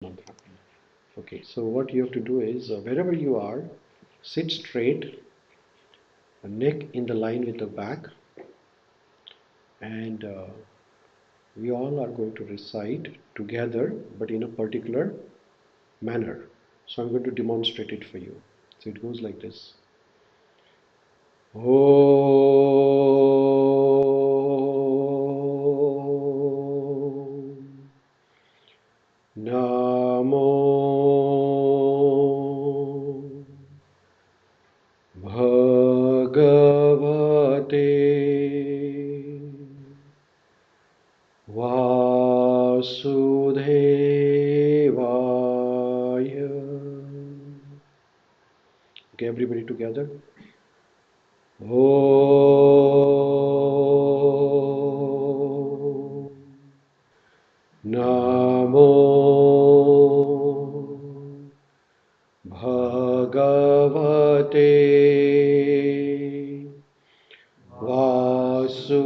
mantra. Okay, so what you have to do is wherever you are, sit straight, neck in the line with the back, and we all are going to recite together but in a particular manner. So I'm going to demonstrate it for you. So it goes like this. Om Namo Bhagavate Vasudevaya. Okay, everybody together. Om Namo Bhagavate Vasudevaya.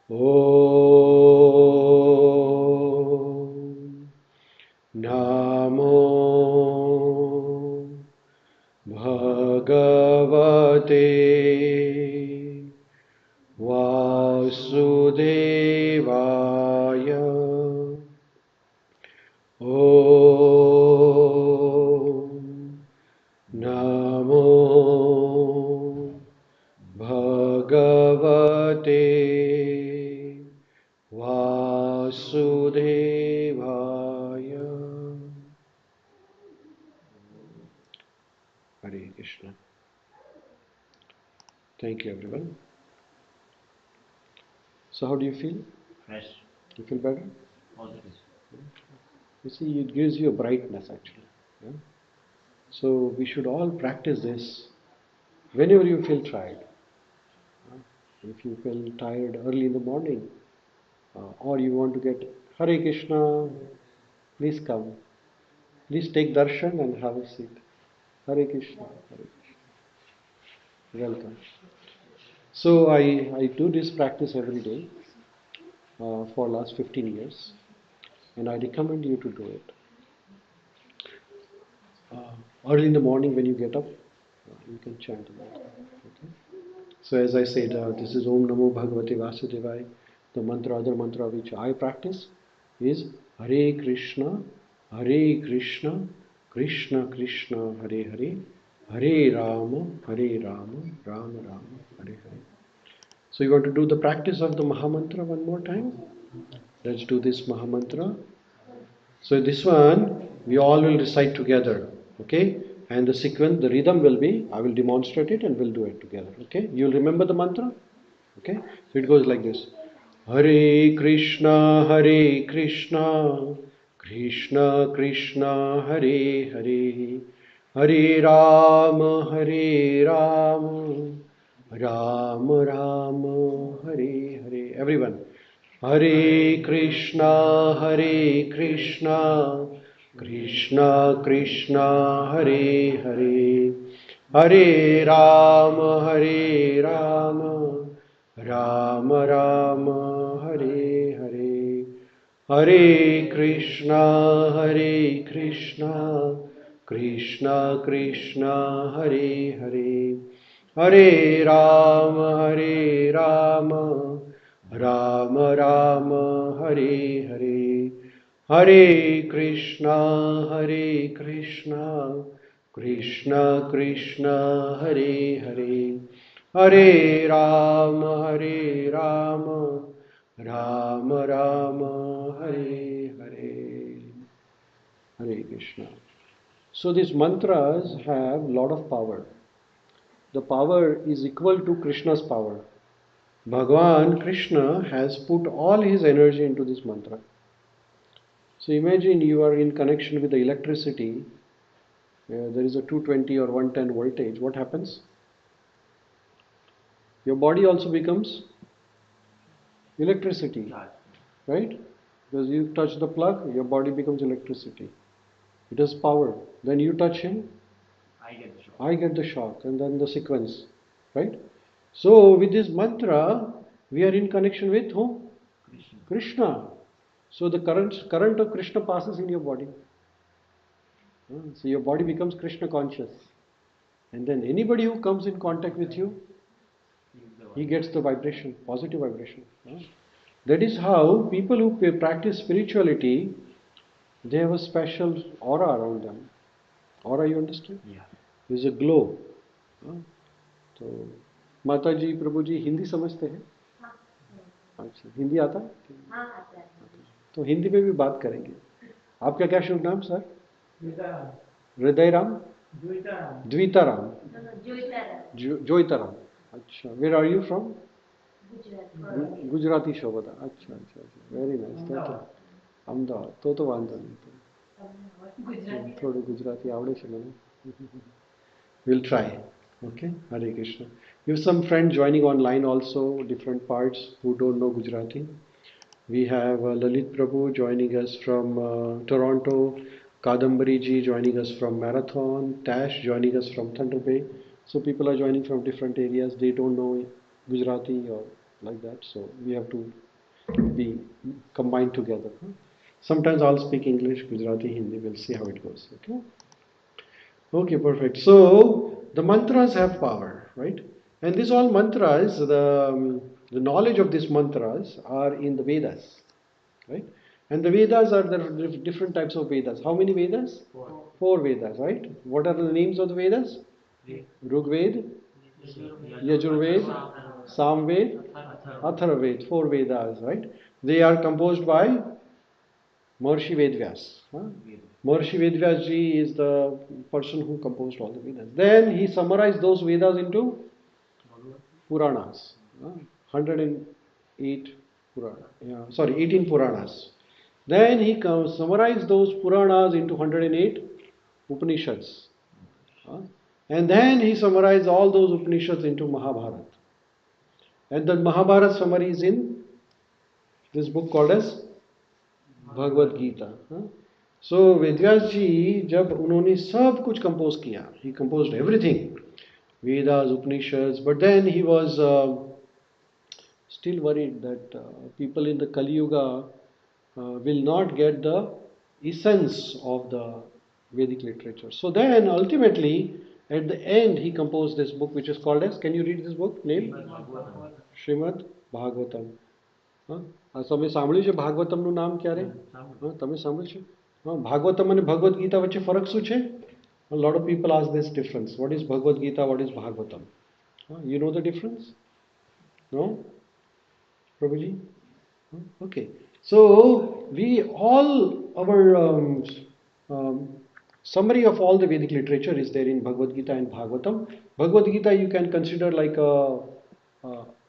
Om Namo Bhagavate Vasudevaya. Om Namo Bhagavate Vasudevaya. Hare Krishna. Thank you, everyone. So, how do you feel? Fresh. You feel better? Positive. You see, it gives you a brightness actually. Yeah? So, we should all practice this whenever you feel tired. If you feel tired early in the morning, or you want to get Hare Krishna, please come. Please take darshan and have a seat. Hare Krishna, Hare Krishna. Welcome. So I do this practice every day for last 15 years, and I recommend you to do it. Early in the morning when you get up, you can chant the mantra. Okay? So as I said, this is Om Namo Bhagavate Vasudevaya. The mantra, other mantra which I practice is Hare Krishna, Krishna Krishna, Hare Hare, Hare Rama, Rama Rama, Hare Hare. So you want to do the practice of the Mahamantra one more time? Let's do this Mahamantra. So this one we all will recite together, okay? And the sequence, the rhythm will be, I will demonstrate it and we'll do it together, okay? You'll remember the mantra, okay? So it goes like this. Hare Krishna, Krishna Krishna, Hare Hare, Hare Rama, Rama Rama, Hare Hare. Everyone. Hare Krishna, Krishna Krishna, Hare Hare, Hare Rama, Rama Rama, Hare Hare. Hare Krishna, Krishna Krishna, Hare Hare, Hare Rama, Rama Rama, Hare Hare. Hare Krishna, Krishna Krishna, Hare Hare, Hare Rama, Rama Rama, Hare Hare. Hare Krishna. So these mantras have a lot of power. The power is equal to Krishna's power. Bhagavan Krishna has put all his energy into this mantra. So imagine you are in connection with the electricity. There is a 220 or 110 voltage. What happens? Your body also becomes electricity, right? Because you touch the plug, your body becomes electricity. It has power. Then you touch him, I get the shock, and then the sequence, right? So with this mantra, we are in connection with whom? Krishna. So the current of Krishna passes in your body. So your body becomes Krishna conscious. And then anybody who comes in contact with you, he gets the vibration, positive vibration. That is how people who practice spirituality, they have a special aura around them. Aura, you understand? Yeah. There's a glow. तो माता जी प्रभु जी हिंदी समझते हैं? अच्छा, हिंदी आता है? तो हिंदी में भी बात करेंगे. आपका क्या शुभ नाम सर? हृदय राम, द्विताराम, जोईताराम. अच्छा, where are you from? Gujarati शोभता. अच्छा अच्छा अच्छा, वेरी नाइस. અમદાવાદ. તો વાંધો નહીં. થોડું ગુજરાતી આવડે છે મને. We'll try. Okay, Hare Krishna. We have some friends joining online also, different parts who don't know Gujarati. We have Lalit Prabhu joining us from Toronto, Kadambari ji joining us from Marathon, Tash joining us from Thunder Bay. So people are joining from different areas. They don't know Gujarati or like that. So we have to be combined together. Sometimes I'll speak English, Gujarati, Hindi. We'll see how it goes. Okay. Okay, perfect. So the mantras have power, right? And these all mantras, the knowledge of these mantras are in the Vedas, right? And the Vedas are the different types of Vedas. How many Vedas? Four Vedas, right? What are the names of the Vedas? Rigved, Yajurved, Samved, Atharvaved. Four Vedas, right? They are composed by Maharishi Vedvyas. Maharishi Vedvyas ji is the person who composed all the Vedas. Then he summarized those Vedas into Puranas. 108 Puranas. 18 Puranas. Then he summarized those Puranas into 108 Upanishads. And then he summarized all those Upanishads into Mahabharata. And the Mahabharata summary is in this book called as Bhagavad Gita. So Vedvyas ji, जब उन्होंने सब कुछ compose किया, he composed everything, Vedas, Upanishads, but then he was still worried that people in the Kali Yuga will not get the essence of the Vedic literature. So then ultimately, at the end, he composed this book which is called as, can you read this book name? Srimad Bhagavatam. તમે સાંભળ્યું છે ભાગવતમનું નામ ક્યારે? તમે સાંભળ્યું છે? ભાગવતમ અને ભગવદ્ ગીતા વચ્ચે ફરક શું છે? A lot of people ask this difference. What is Bhagavad Gita? What is Bhagavatam? You know the difference? No? Prabhuji? Okay. So we all, our summary of all the Vedic literature is there in Bhagavad Gita and Bhagavatam. Bhagavad Gita you can consider like a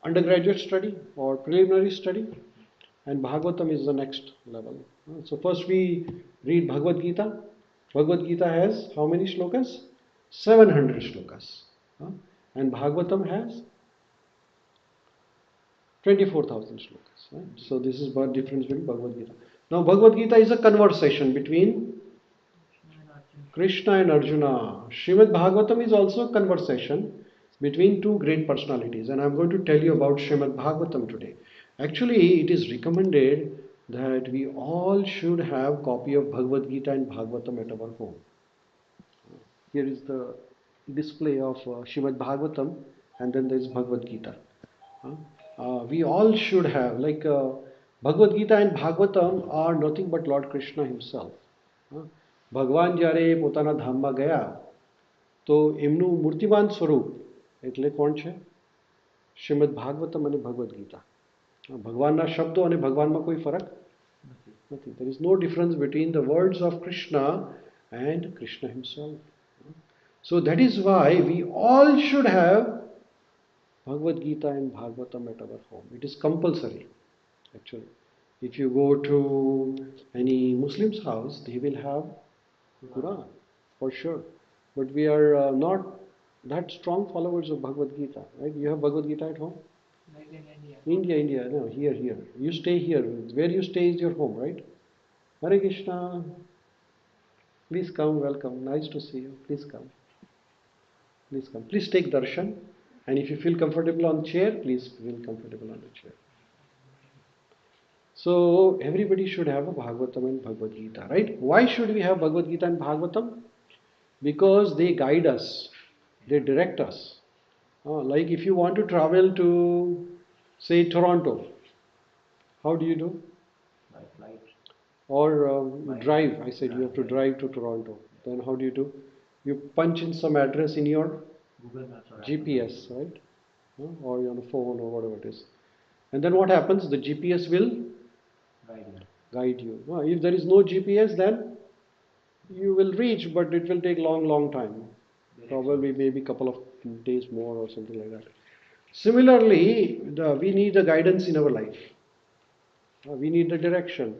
undergraduate study or preliminary study, and Bhagavatam is the next level. So first we read Bhagavad Gita. Bhagavad Gita has how many shlokas? 700 shlokas. And Bhagavatam has 24,000 shlokas. So this is the difference between Bhagavad Gita. Now Bhagavad Gita is a conversation between Krishna and Arjuna. Srimad Bhagavatam is also a conversation between two great personalities, and I'm going to tell you about Srimad Bhagavatam today. Actually, it is recommended that we all should have copy of Bhagavad Gita and Bhagavatam at our home. Here is the display of Srimad Bhagavatam, and then there is Bhagavad Gita. We all should have, like Bhagavad Gita and Bhagavatam are nothing but Lord Krishna himself. ભગવાન જ્યારે પોતાના ધામમાં ગયા તો એમનું મૂર્તિમાન સ્વરૂપ એટલે કોણ છે? શ્રીમદ ભાગવતમ અને ભગવદ્ ગીતા. ભગવાનના શબ્દો અને ભગવાનમાં કોઈ ફરક નથી. There is no difference between the words of Krishna and Krishna himself. So that is why we all should have Bhagavad Gita and Bhagavatam at our home. It is compulsory actually. If you go to any Muslim's house, they will have Quran for sure, but we are not that strong followers of Bhagavad Gita, right? You have Bhagavad Gita at home? Like in India, no, here. You stay here. Where you stay is your home, right? Hare Krishna. Please come, welcome. Nice to see you. Please come. Please take darshan, and if you feel comfortable on chair, please feel comfortable on the chair. So everybody should have a Bhagavatam and Bhagavad Gita, right? Why should we have Bhagavad Gita and Bhagavatam? Because they guide us, they direct us. Like if you want to travel to, say, Toronto, how do you do? By flight. Or By drive. I said you have to drive to Toronto. Then how do you do? You punch in some address in your Google Maps or Apple GPS, right? Or on a phone or whatever it is. And then what happens? The GPS will guide you. guide you. If there is no GPS, then you will reach, but it will take long time. Probably maybe couple of days more or something like that. Similarly, we need the guidance in our life. We need the direction.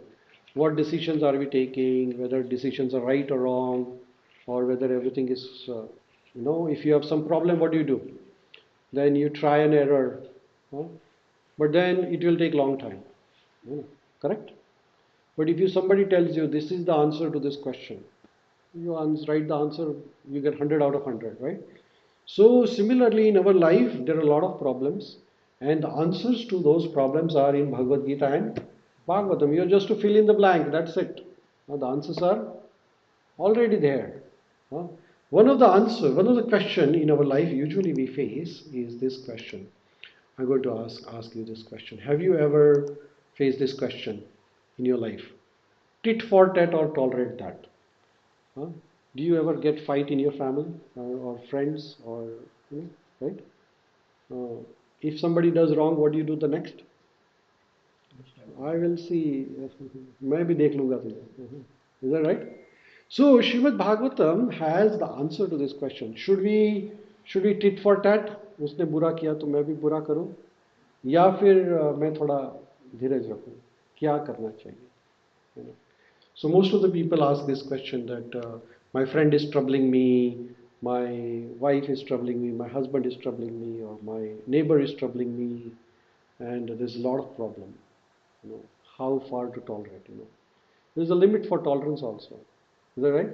What decisions are we taking? Whether decisions are right or wrong, or whether everything is, if you have some problem, what do? Then you try and error, but then it will take long time. Correct? But if you somebody tells you this is the answer to this question, you write the answer, you get 100 out of 100, right? So similarly in our life there are a lot of problems, and the answers to those problems are in Bhagavad Gita and Bhagavatam. You are just to fill in the blank, that's it. The answers are already there. One of the question in our life usually we face is this question. I'm going to ask you this question. Have you ever faced this question in your life? Tit for tat or tolerate that? Huh? Do you ever get fight in your family or friends or right? If somebody does wrong, what do you do the next? I will see. मैं भी देख लूँगा तुझे. Is that right? So Srimad Bhagavatam has the answer to this question. Should we tit for tat? उसने बुरा किया तो मैं भी बुरा करूँ, या फिर मैं थोड़ा धीरज रखूँ? क्या करना चाहिए? So most of the people ask this question that my friend is troubling me, my wife is troubling me, my husband is troubling me, or my neighbor is troubling me, and there's a lot of problem. How far to tolerate? There's a limit for tolerance also. Is that right?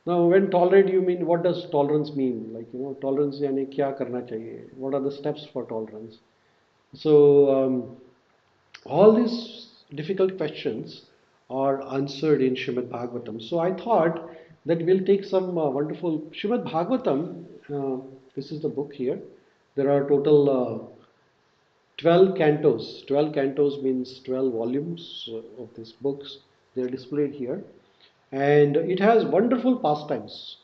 Now, when tolerate, you mean what does tolerance mean? Like tolerance यानी क्या करना चाहिए? What are the steps for tolerance? So all these difficult questions are answered in Srimad Bhagavatam. So I thought that we'll take some wonderful Srimad Bhagavatam. This is the book here. There are total 12 cantos. 12 cantos means 12 volumes of these books. They are displayed here. And it has wonderful pastimes,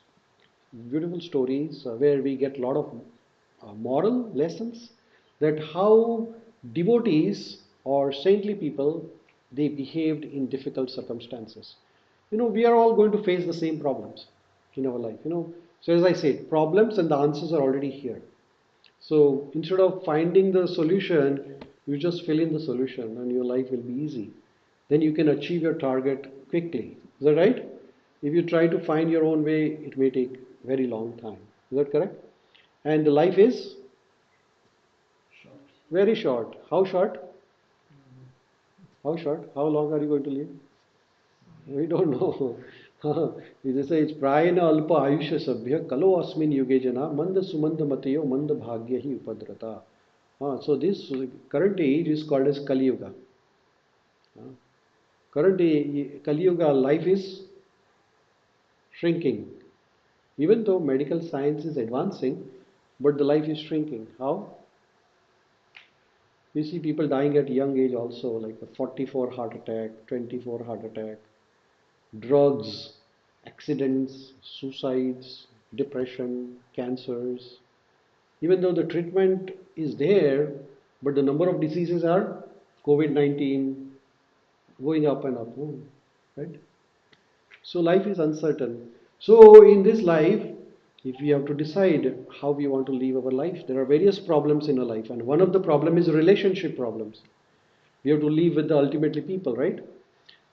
beautiful stories where we get a lot of moral lessons, that how devotees or saintly people, they behaved in difficult circumstances. We are all going to face the same problems in our life. So as I said, problems and the answers are already here. So instead of finding the solution, you just fill in the solution and your life will be easy. Then you can achieve your target quickly. Is that right? If you try to find your own way, it may take very long time. Is that correct? And the life is Short. very short. How short? How short? How long are you going to live? We don't know. It says, Prayana alpa ayusha sabhya kalo asmin yuge jana manda sumanda matayo manda bhagya hi upadrata. So this current age is called as Kali Yuga. Current Kali Yuga life is shrinking. Even though medical science is advancing, but the life is shrinking. How? You see people dying at young age also, like a 44 heart attack, 24 heart attack, drugs, accidents, suicides, depression, cancers. Even though the treatment is there, but the number of diseases are COVID-19 going up and up, right? So life is uncertain. So in this life, if we have to decide how we want to live our life, there are various problems in our life, and one of the problem is relationship problems. We have to live with the ultimately people, right?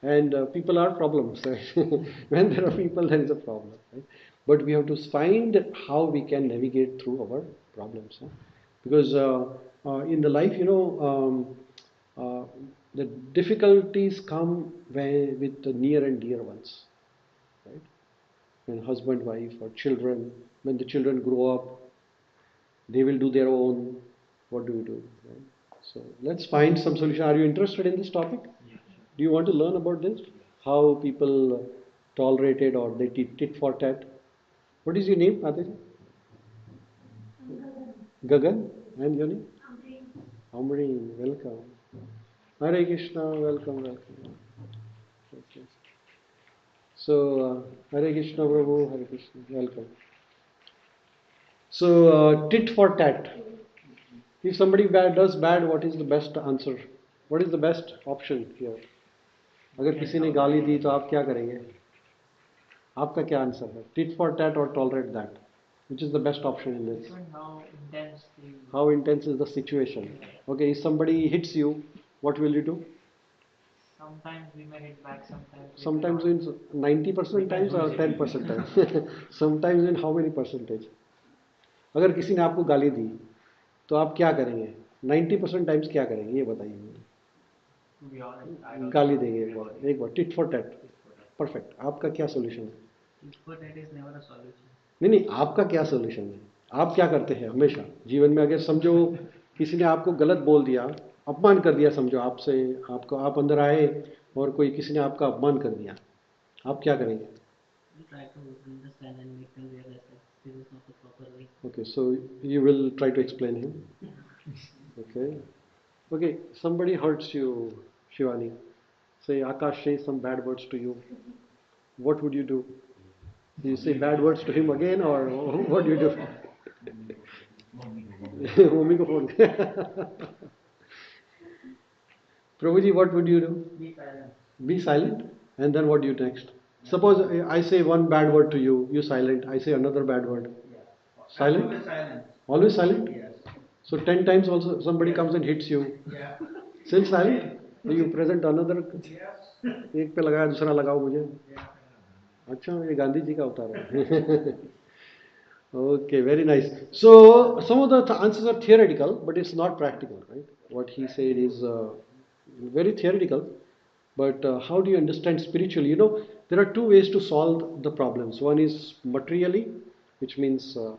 And people are problems. Right? When there are people, there is a problem, right? But we have to find how we can navigate through our problems, because in the life, the difficulties come with the near and dear ones, right? When husband, wife, or children, when the children grow up, they will do their own. What do we do? Right? So let's find some solution. Are you interested in this topic? Yeah, sure. Do you want to learn about this? How people tolerate it or they tit for tat? What is your name, Aditya? Gagan. And your name? Amreen. Welcome. Hare Krishna. Welcome, welcome. Okay. So, Hare Krishna, Prabhu. Hare Krishna. Welcome. So, tit for tat. If somebody does bad, what is the best answer? What is the best option here? अगर किसी ने गाली दी तो आप क्या करेंगे? आपका क्या आंसर है? टिट फॉर टैट और tolerate that? Which is the best option in this? How intense the How intense is the situation? Okay, if somebody hits you, what will you do? sometimes we may hit back, sometimes we may Sometimes not. in 90% times or 10% times? Sometimes in how many percentage? अगर किसी ने आपको गाली दी तो आप क्या करेंगे? 90% times क्या करेंगे ये बताइए मुझे. To be honest, I don't गाली know. देंगे एक बार टिट फॉर टैट. परफेक्ट. आपका क्या सोल्यूशन है? But that is never a solution. नहीं नहीं, आपका क्या सोल्यूशन है? आप क्या करते हैं हमेशा जीवन में? अगर समझो किसी ने आपको गलत बोल दिया, अपमान कर दिया, समझो आपसे, आपको, आप अंदर आए और कोई किसी ने आपका अपमान कर दिया, आप क्या करेंगे? We try to understand and make them realize that this is not the proper way. Okay, so you will try to explain him. Okay. Okay, somebody hurts you, Shivani. Say Akash says some bad words to you. What would you do? Do you say bad words to him again or what do you do? Mummy को phone. Prabhuji, what would you do? Be silent. Be silent, and then what do you next? Suppose I say one bad word to you, you silent. I say another bad word. Yeah. Silent? Always silent. Always silent? Yes. So 10 times also somebody comes and hits you. Yeah. Still silent? Do you present another? Yes. एक पे लगाया दूसरा लगाओ मुझे. Yeah. अच्छा, ये गांधी जी का अवतार है. Okay, very nice. So some of the answers are theoretical, but it's not practical, right? What he said is very theoretical, but how do you understand spiritually? You know, there are two ways to solve the problems. One is materially, which means you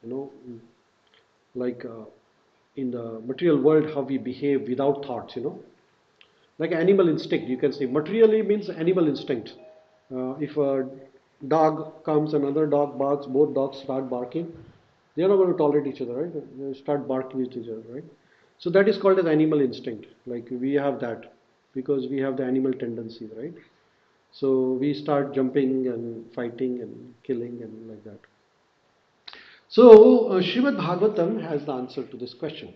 know, like in the material world, how we behave without thoughts. You know, like animal instinct. You can say materially means animal instinct. If a dog comes and another dog barks, both dogs start barking. They are not going to tolerate each other, right? They start barking with each other, right? So that is called as animal instinct. Like we have that because we have the animal tendencies, right? So we start jumping and fighting and killing and like that. So Srimad Bhagavatam has the answer to this question.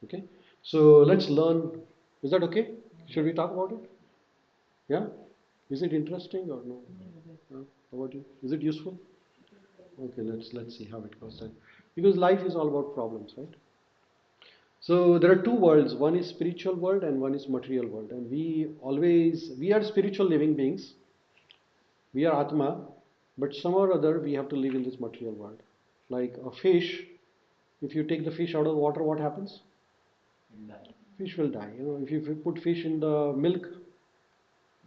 Okay, so let's learn. Is that okay? Should we talk about it? Yeah. Is it interesting or no? How about you? Is it useful? Okay, let's see how it goes then. Because life is all about problems, right? So there are two worlds. One is spiritual world and one is material world. And we are spiritual living beings. We are Atma, but somehow or other we have to live in this material world. Like a fish, if you take the fish out of the water, what happens? Die. Fish will die. You know, if you put fish in the milk,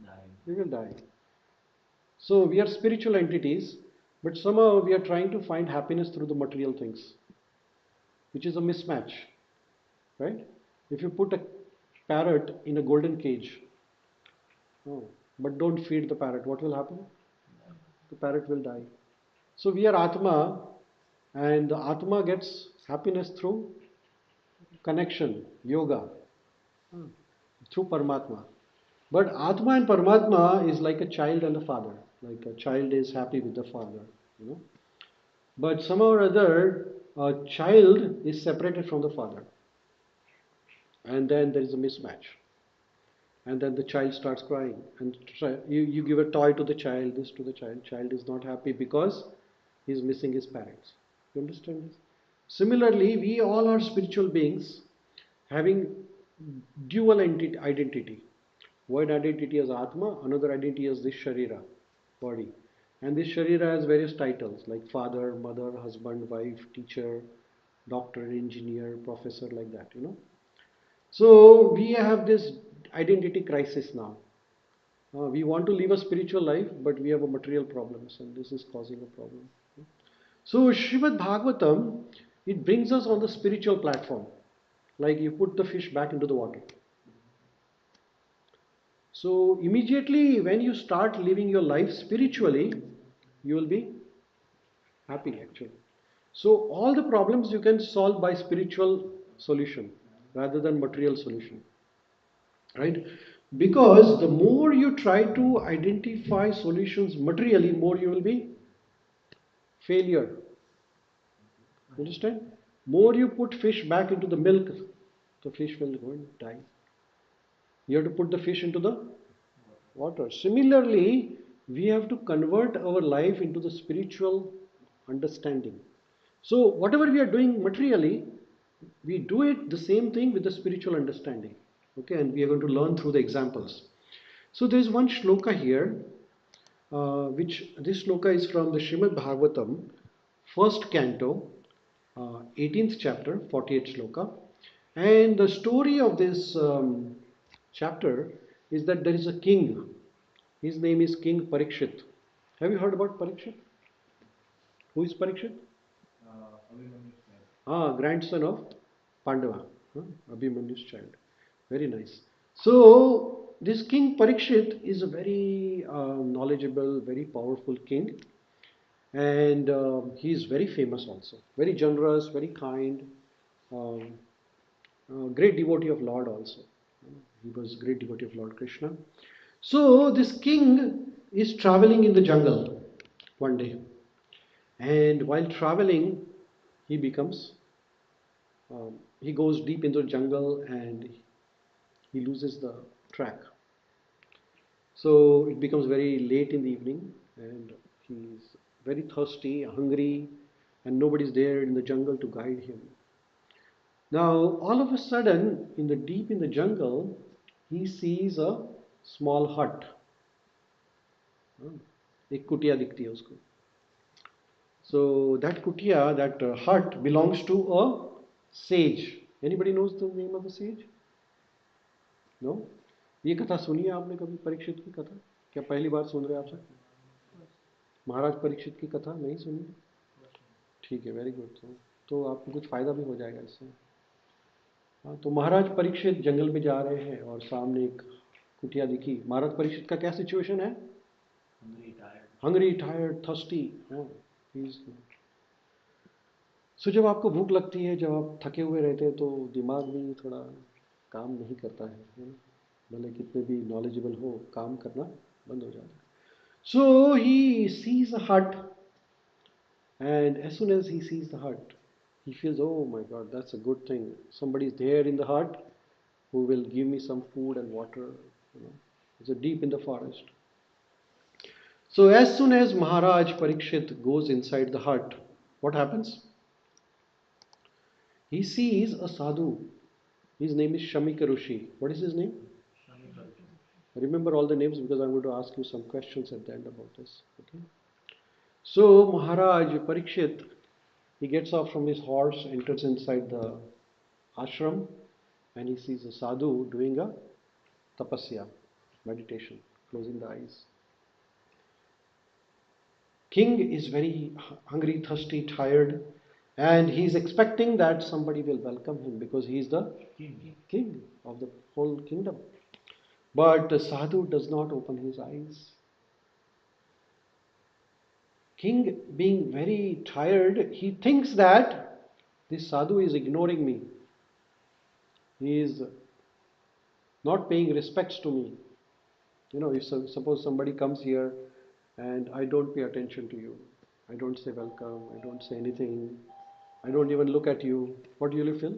Die. it will die. So we are spiritual entities, but somehow we are trying to find happiness through the material things, which is a mismatch, right? If you put a parrot in a golden cage, oh, but don't feed the parrot, what will happen? The parrot will die. So we are Atma, and the Atma gets happiness through connection, yoga, through Paramatma. But Atma and Paramatma is like a child and a father. Like a child is happy with the father, you know. But somehow or other, a child is separated from the father. And then there is a mismatch. And then the child starts crying. And you give a toy to the child, this to the child. Child is not happy because he is missing his parents. You understand this? Similarly, we all are spiritual beings having dual identity. One identity as Atma, another identity as this Sharira, body. And this Sharira has various titles like father, mother, husband, wife, teacher, doctor, engineer, professor, like that, you know. So we have this identity crisis now. We want to live a spiritual life, but we have a material problems, and this is causing a problem. So Srimad Bhagavatam, it brings us on the spiritual platform. Like you put the fish back into the water. So immediately when you start living your life spiritually, you will be happy actually. So all the problems you can solve by spiritual solution rather than material solution, right? Because the more you try to identify solutions materially, more you will be failure. Understand? More you put fish back into the milk, the fish will go and die. You have to put the fish into the water. Similarly, we have to convert our life into the spiritual understanding. So, whatever we are doing materially, we do it the same thing with the spiritual understanding. Okay, and we are going to learn through the examples. So, there is one shloka here, which this shloka is from the Srimad Bhagavatam, first canto, 18th chapter, 48th shloka. And the story of this chapter is that there is a king. His name is King Parikshit. Have you heard about Parikshit? Who is Parikshit? Grandson of Pandava, Abhimanyu's child. Very nice. So, this King Parikshit is a very knowledgeable, very powerful king, and he is very famous also. Very generous, very kind, um, great devotee of Lord also. He was great devotee of Lord Krishna. So, this king is traveling in the jungle one day, and while traveling, he becomes he goes deep into the jungle and he loses the track. So it becomes very late in the evening and he's very thirsty, hungry, and nobody's there in the jungle to guide him. Now, all of a sudden, in the deep in the jungle, he sees a small hut. एक कुटिया दिखती है उसको. So that kutia, that hut belongs to a sage. Anybody knows the name of the sage? No? ये कथा सुनी है आपने कभी परीक्षित की कथा? क्या पहली बार सुन रहे हैं आप सब? महाराज परीक्षित की कथा नहीं सुनी? ठीक है, वेरी गुड. तो आपको कुछ फायदा भी हो जाएगा इससे. हाँ, तो महाराज परीक्षित जंगल में जा रहे हैं और सामने एक कुटिया दिखी. महाराज परीक्षित का क्या सिचुएशन है? Hungry, tired, thirsty. सो जब आपको भूख लगती है, जब आप थके हुए रहते हैं, तो दिमाग भी थोड़ा काम नहीं करता है. भले कितने भी नॉलेजेबल हो, काम करना बंद हो जाता है. सो ही सीज अ हट, and as soon as he sees the hut, he feels, oh my God, that's a good thing. Somebody is there in the hut who will give me some food and water. It's deep in the forest. So as soon as Maharaj Parikshit goes inside the hut, what happens? He sees a sadhu. His name is Shamika Rishi. What is his name? Remember all the names because I'm going to ask you some questions at the end about this. Okay. So Maharaj Parikshit, he gets off from his horse, enters inside the ashram, and he sees a sadhu doing a tapasya, meditation, closing the eyes. King is very hungry, thirsty, tired, and he's expecting that somebody will welcome him because he is the king of the whole kingdom. But the sadhu does not open his eyes. King, being very tired, he thinks that this sadhu is ignoring me. He is not paying respects to me. If suppose somebody comes here and I don't pay attention to you, I don't say welcome, I don't say anything, I don't even look at you, what do you feel?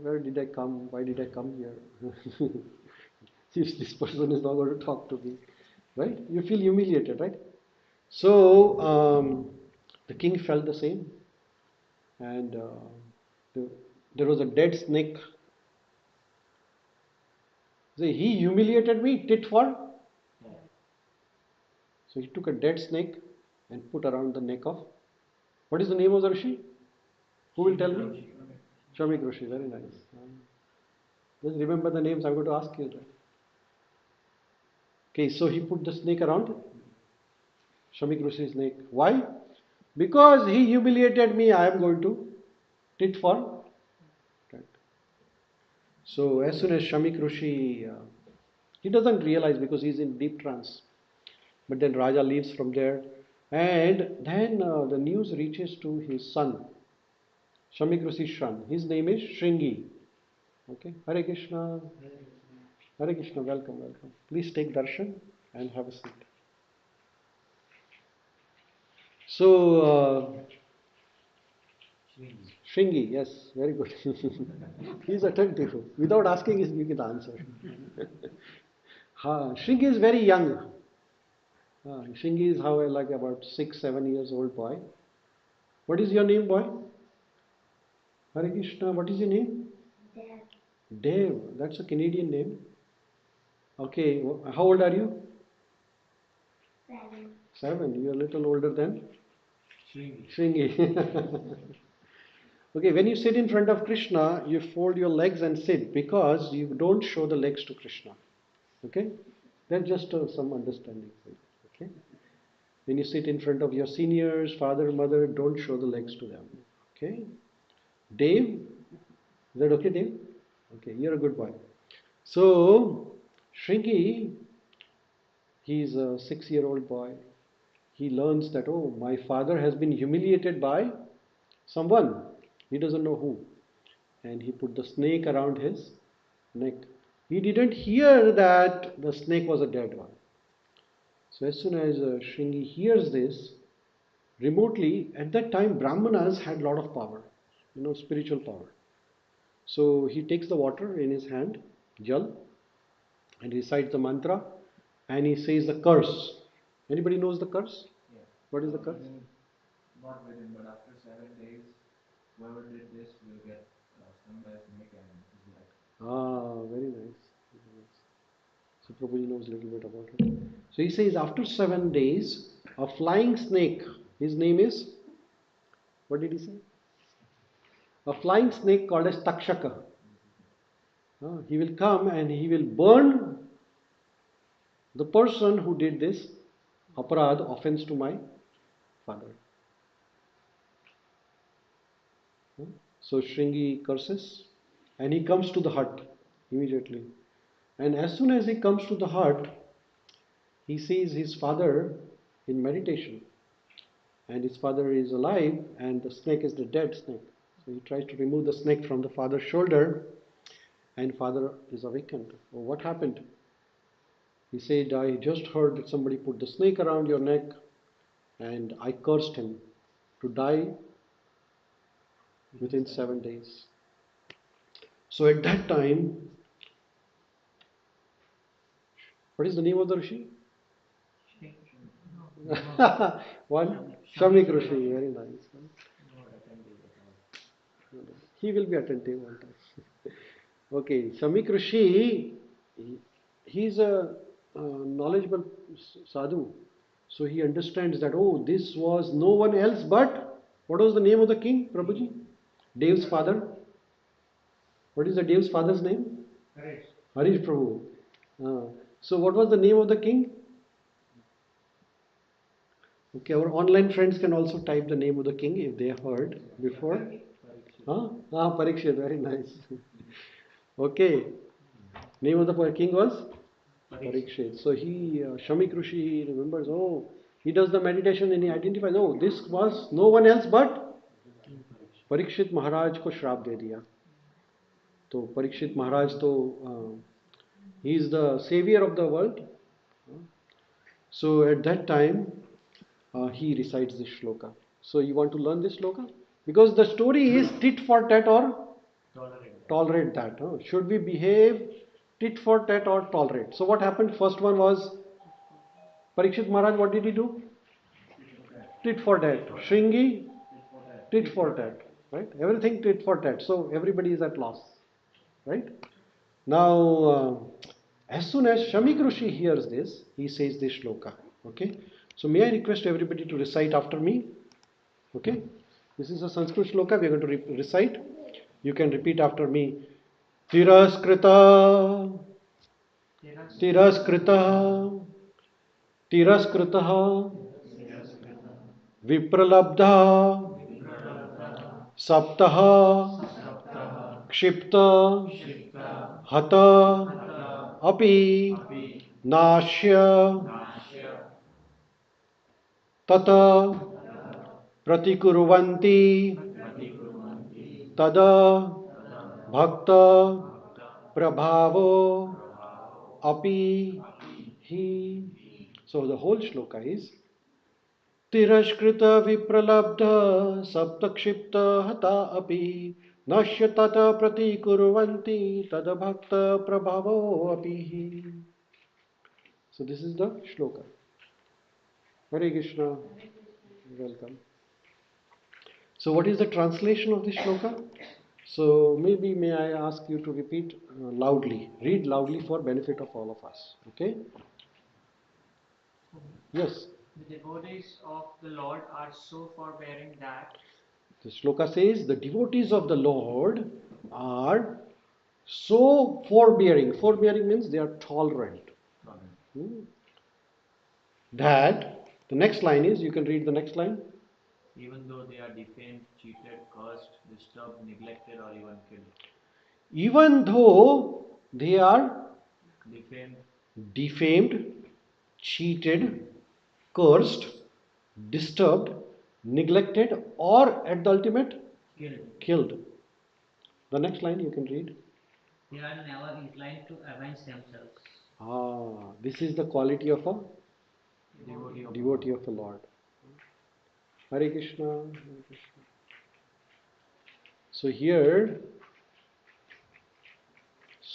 Where did I come? Why did I come here? If this person is not going to talk to me, right? You feel humiliated, right? So the king felt the same, and there was a dead snake. So he humiliated me, tit for. So he took a dead snake and put around the neck of. What is the name of the Rishi? Who will tell me? Shamik Rishi, very nice. Just remember the names, I'm going to ask you that. Okay, so he put the snake around Shamik Rishi's neck. Why? Because he humiliated me, I am going to tit for tat. So as soon as Shamik Rishi, he doesn't realize because he's in deep trance. But then Raja leaves from there, and then the news reaches to his son, Shamik Rishi's son. His name is Shringi. Okay, Hare Krishna, Hare Krishna. Welcome, welcome. Please take darshan and have a seat. So Shringi, yes, very good. He's attentive. Without asking, he's giving the answer. Shringi is very young. Shringi is how like about 6, 7 years old boy. What is your name, boy? Hare Krishna. What is your name? Dev. That's a Canadian name. Okay. How old are you? 7. You're a little older than Shringi. Okay. When you sit in front of Krishna, you fold your legs and sit because you don't show the legs to Krishna. Okay. That's just some understanding. Okay. When you sit in front of your seniors, father, mother, don't show the legs to them. Okay. Dave, is that okay, Dave? Okay, you're a good boy. So, Shringi, he's a 6-year-old boy. He learns that, oh, my father has been humiliated by someone. He doesn't know who. And he put the snake around his neck. He didn't hear that the snake was a dead one. So, as soon as Shringi hears this, remotely, at that time, Brahmanas had a lot of power, spiritual power. So he takes the water in his hand, jal, and recites the mantra, and he says the curse. Anybody knows the curse? Yeah. What is the curse? Not within, but after 7 days, whoever did this will get stung by a snake and his life. Very nice. Very nice. So Prabhuji knows a little bit about it. So he says after 7 days, a flying snake, his name is, what did he say? A flying snake called as Takshaka. He will come and he will burn the person who did this aparad, offense to my father. So Shringi curses and he comes to the hut immediately. And as soon as he comes to the hut, he sees his father in meditation. And his father is alive and the snake is the dead snake. So he tries to remove the snake from the father's shoulder and father is awakened. Oh, what happened? He said, I just heard that somebody put the snake around your neck and I cursed him to die within 7 days. So at that time, what is the name of the Rishi? One? Shamik Rishi, very nice. He will be attentive one time. Okay, Shamik Rishi, he's a knowledgeable sadhu. So he understands that, oh, this was no one else but, what was the name of the king, Prabhuji? Dev's father. What is the Dev's father's name? Harish Prabhu. So what was the name of the king? Okay, our online friends can also type the name of the king if they heard before. Parikshit, very nice. Okay, name of the king was Parikshit. So he, Shamik Rishi, he remembers, oh, he does the meditation and he identifies, oh, this was no one else but Parikshit Maharaj ko shrap de diya. So Parikshit Maharaj, he is the savior of the world. So at that time, he recites this shloka. So you want to learn this shloka? Because the story is tit for tat or tolerate that. Should we behave tit for tat or tolerate? So what happened? First one was Parikshit Maharaj, what did he do? Tit for tat. Shringi, tit for tat. Right? Everything tit for tat. So everybody is at loss. Right? Now, as soon as Shamik Rishi hears this, he says this shloka. Okay? So may I request everybody to recite after me? Okay? This is a Sanskrit shloka we are going to recite. You can repeat after me. Tiraskrita, Tiraskrita, Tiraskrita, Vipralabdha, saptaha kshipta hata api nashya tata pratikurvanti tada bhakta prabhavo api hi. So the whole shloka is Tirashkrita vipralabdha saptakshipta hata api nashyatata pratikurvanti tadabhakta prabhavo api. So this is the shloka. Hare Krishna. Welcome. So what is the translation of this shloka? So maybe may I ask you to repeat loudly. Read loudly for benefit of all of us. Okay? Yes. The devotees of the Lord are so forbearing that The shloka says the devotees of the Lord are so forbearing. Forbearing means they are tolerant. Hmm. That the next line is, you can read the next line. Even though they are defamed, cheated, cursed, disturbed, neglected, or even killed. Even though they are Defamed, defamed, cheated, cursed, disturbed, neglected, or at the ultimate killed. The next line you can read. They are never inclined to avenge themselves. This is the quality of a devotee of the Lord. Hare Krishna, Hare Krishna. So here,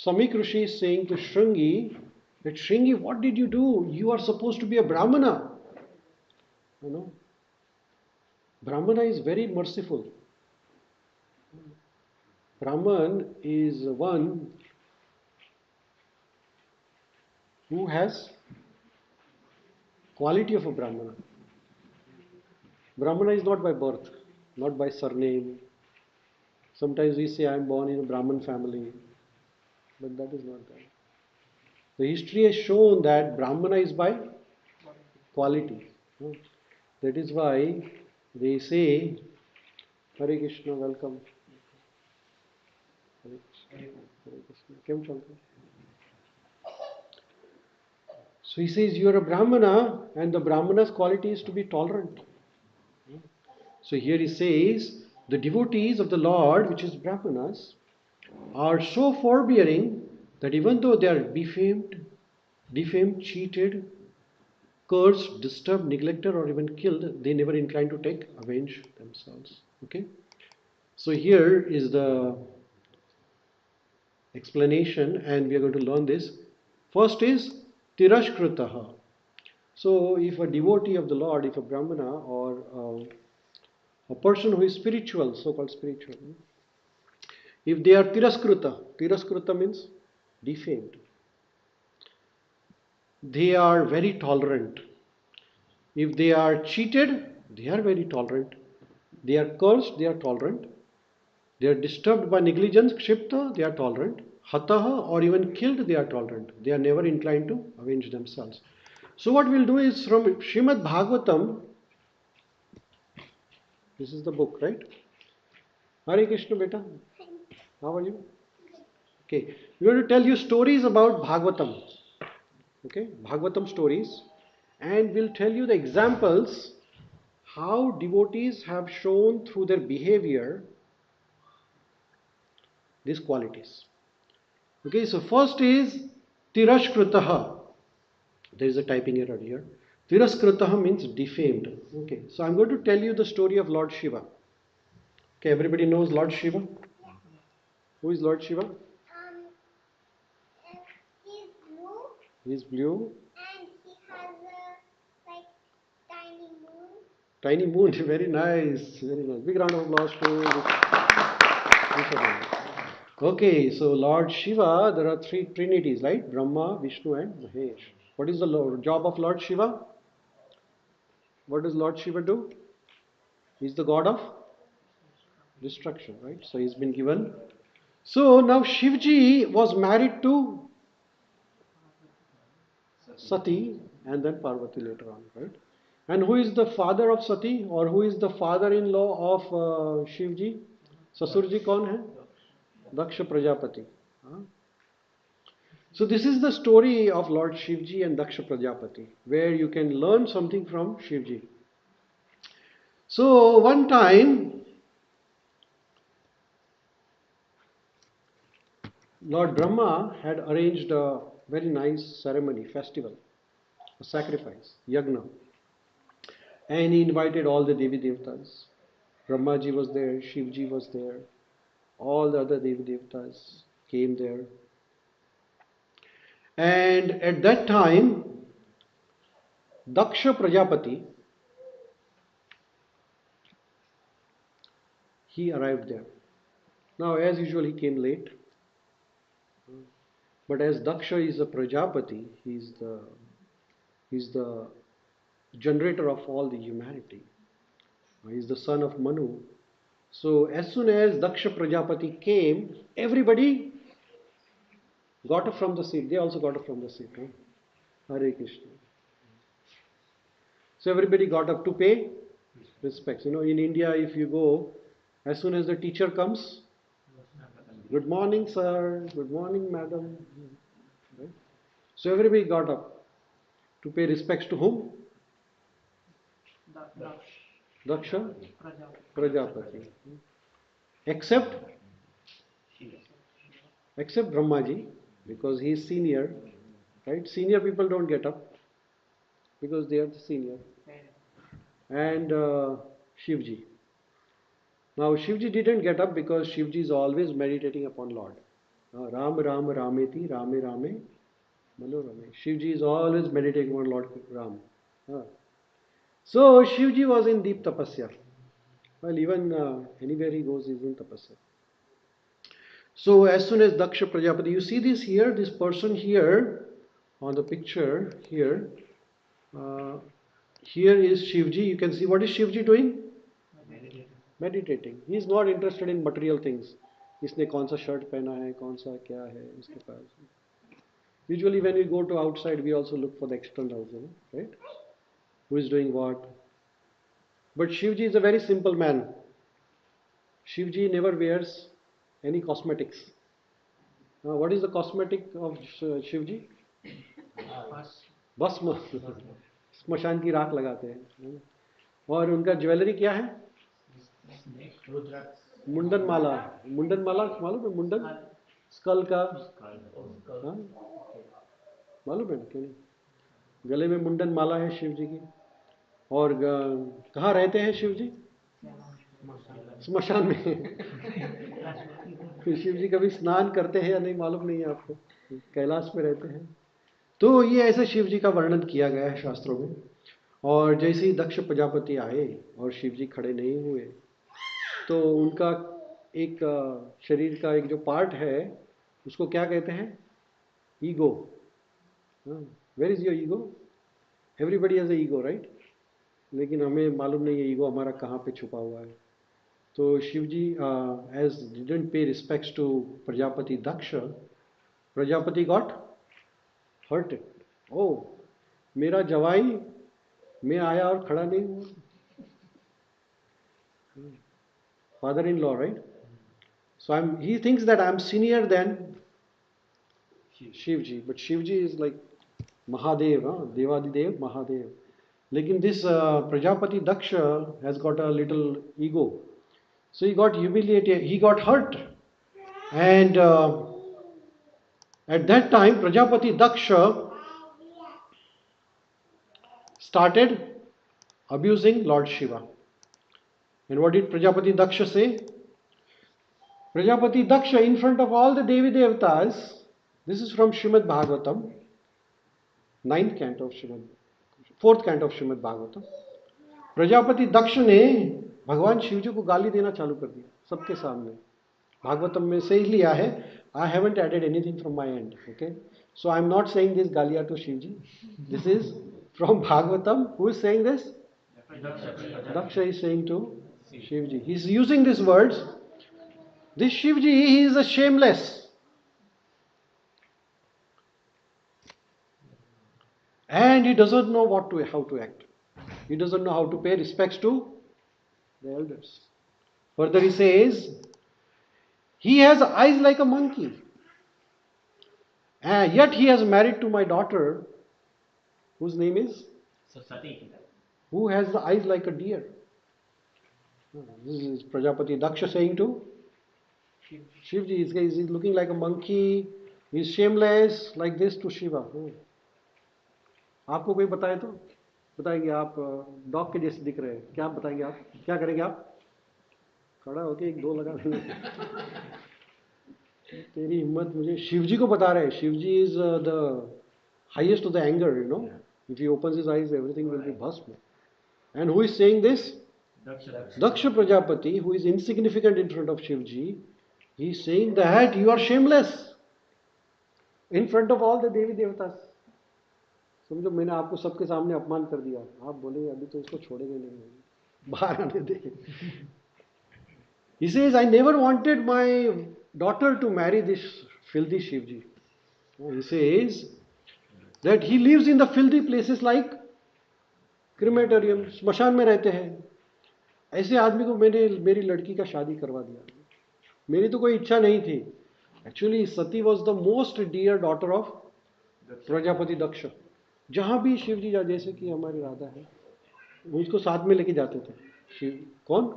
Samik Rishi is saying to Shringi that Shringi, what did you do? You are supposed to be a Brahmana. You know, Brahmana is very merciful. Brahman is one who has quality of a Brahmana. Brahmana is not by birth, not by surname. Sometimes we say I am born in a Brahman family, but that is not that. The history has shown that Brahmana is by quality. That is why they say, Hare Krishna, welcome. Hare Krishna, Hare Krishna. Kem chalta? So he says, you are a Brahmana, and the Brahmana's quality is to be tolerant. So here he says, the devotees of the Lord, which is Brahmanas, are so forbearing that even though they are defamed, cheated, cursed, disturbed, neglected, or even killed, they never incline to take avenge themselves. Okay? So here is the explanation, and we are going to learn this. First is Tirashkritaha. So if a devotee of the Lord, if a Brahmana or a person who is spiritual, so-called spiritual, if they are Tiraskrita means defamed. They are very tolerant. If they are cheated, they are very tolerant. They are cursed, they are tolerant. They are disturbed by negligence, kshipta, they are tolerant. Hataha, or even killed, they are tolerant. They are never inclined to avenge themselves. So what we'll do is from Srimad Bhagavatam, this is the book, right? Hare Krishna, beta. How are you? Okay, we're going to tell you stories about Bhagavatam. Okay, Bhagavatam stories, and we'll tell you the examples how devotees have shown through their behavior these qualities. Okay, so first is Tirashkritaha. There is a typing error here. Tiraskritaha means defamed. Okay, so I'm going to tell you the story of Lord Shiva. Okay, everybody knows Lord Shiva? Who is Lord Shiva? He's blue He is blue. and he has a like tiny moon. Tiny moon, very nice, very nice. Big round of applause to Vishnu. Okay, so Lord Shiva, there are three trinities, right? Brahma, Vishnu, and Mahesh. What is the job of Lord Shiva? What does Lord Shiva do? He's the god of destruction, right? So he's been given. So now Shivji was married to Sati and then Parvati later on, right? And who is the father of Sati, or who is the father-in-law of Shivji? ससुर जी कौन है? दक्ष Prajapati. So this is the story of Lord Shivji and Daksha Prajapati, where you can learn something from Shivji. So one time, Lord Brahma had arranged a very nice ceremony, festival, a sacrifice, yagna. And he invited all the Devi Devtas. Brahmaji was there, Shivji was there, all the other Devi Devtas came there. And at that time, Daksha Prajapati, he arrived there. Now, as usual, he came late. But as Daksha is a Prajapati, he's the generator of all the humanity. He's the son of Manu. So as soon as Daksha Prajapati came, everybody got up from the seat. They also got up from the seat. Hare Krishna. So everybody got up to pay respects. In India, if you go, as soon as the teacher comes, good morning, sir. Good morning, madam. Right? So everybody got up to pay respects to whom? Daksha Prajapati. Except Brahmaji, because he is senior. Right? Senior people don't get up because they are the senior. And Shivji. Now Shivji didn't get up because Shivji is always meditating upon Lord. Ram Ram Rameti Rame Rame Manorame. Shivji is always meditating on Lord Ram. So Shivji was in deep tapasya. Well, even anywhere he goes, he's in tapasya. So as soon as Daksha Prajapati, you see this here, this person here on the picture here. Here is Shivji. You can see what is Shivji doing? Meditating. He is not interested in material things. इसने कौन सा shirt पहना है, कौन सा क्या है इसके पास. Usually when we go to outside, we also look for the externals, right? Who is doing what? But Shivji is a very simple man. Shivji never wears any cosmetics. What is the cosmetic of Shivji? भस्म. स्मशान की राख लगाते हैं. और उनका jewellery क्या है? मुंडन माला. मुंडन माला मालूम है? मुंडन स्कल का मालूम है क्यों नहीं? गले में मुंडन माला है शिव जी की. और कहाँ रहते हैं शिव जी? स्मशान में. शिव जी कभी स्नान करते हैं या नहीं मालूम नहीं है आपको. कैलाश में रहते हैं. तो ये ऐसे शिव जी का वर्णन किया गया है शास्त्रों में. और जैसे ही दक्ष प्रजापति आए और शिव जी खड़े नहीं हुए, तो उनका एक शरीर का एक जो पार्ट है उसको क्या कहते हैं? Ego. Where is your ego? Everybody has a ego, right? लेकिन हमें मालूम नहीं है ईगो हमारा कहाँ पे छुपा हुआ है. तो Shivji as didn't pay respects to Prajapati Daksha, Prajapati got hurted. ओ मेरा जवाई मैं आया और खड़ा नहीं हुआ. Father in law, right? So he thinks that I'm senior than Shivji, but Shivji is like Mahadev, Devadidev Mahadev. Lekin this Prajapati Daksha has got a little ego. So he got humiliated, he got hurt. And at that time, Prajapati Daksha started abusing Lord Shiva. And what did Prajapati Daksha say? Prajapati Daksha, in front of all the Devi Devtas, this is from Srimad Bhagavatam, 4th canto of Srimad Bhagavatam. Prajapati Daksha ने भगवान शिव जी को गाली देना चालू कर दिया सबके सामने. भागवतम में से ही लिया है. I haven't added anything from my end. Okay, so I'm not saying this galia to Shiv ji. This is from Bhagavatam. Who is saying this? Daksha is saying to Shiv ji. He's using these words. This Shiv ji, he is a shameless. And he doesn't know how to act. He doesn't know how to pay respects to the elders. Further he says, He has eyes like a monkey. And yet he has married to my daughter, whose name is? Sati. Who has the eyes like a deer. This is Prajapati Daksha saying to Shivji. He's looking like a monkey. He's shameless, like this to Shiva. आपको कोई बताए तो बताएंगे आप dog के जैसे दिख रहे हैं, क्या बताएंगे आप, क्या करेंगे आप, खड़ा होके एक दो लगा देंगे. तेरी हिम्मत मुझे. शिवजी को बता रहे हैं. Shivji is the highest of the anger, you know. If he opens his eyes everything will be bhasm. And who is saying this? Daksha Prajapati, who is insignificant in front of Shivji, he is saying that you are shameless in front of all the Devi Devatas. समझो मैंने आपको सबके सामने अपमान कर दिया. आप बोले अभी तो इसको छोड़ेंगे नहीं, बाहर आने दे. He says, I never wanted my daughter to marry this filthy Shivji. He says that he lives in the filthy places like crematorium, स्मशान में रहते हैं. ऐसे आदमी को मैंने मेरी लड़की का शादी करवा दिया. मेरी तो कोई इच्छा नहीं थी. Actually Sati was the most dear daughter of Prajapati Daksha. जहां भी शिव जी, जैसे कि हमारी राधा है, उसको साथ में लेके जाते थे. शिव कौन?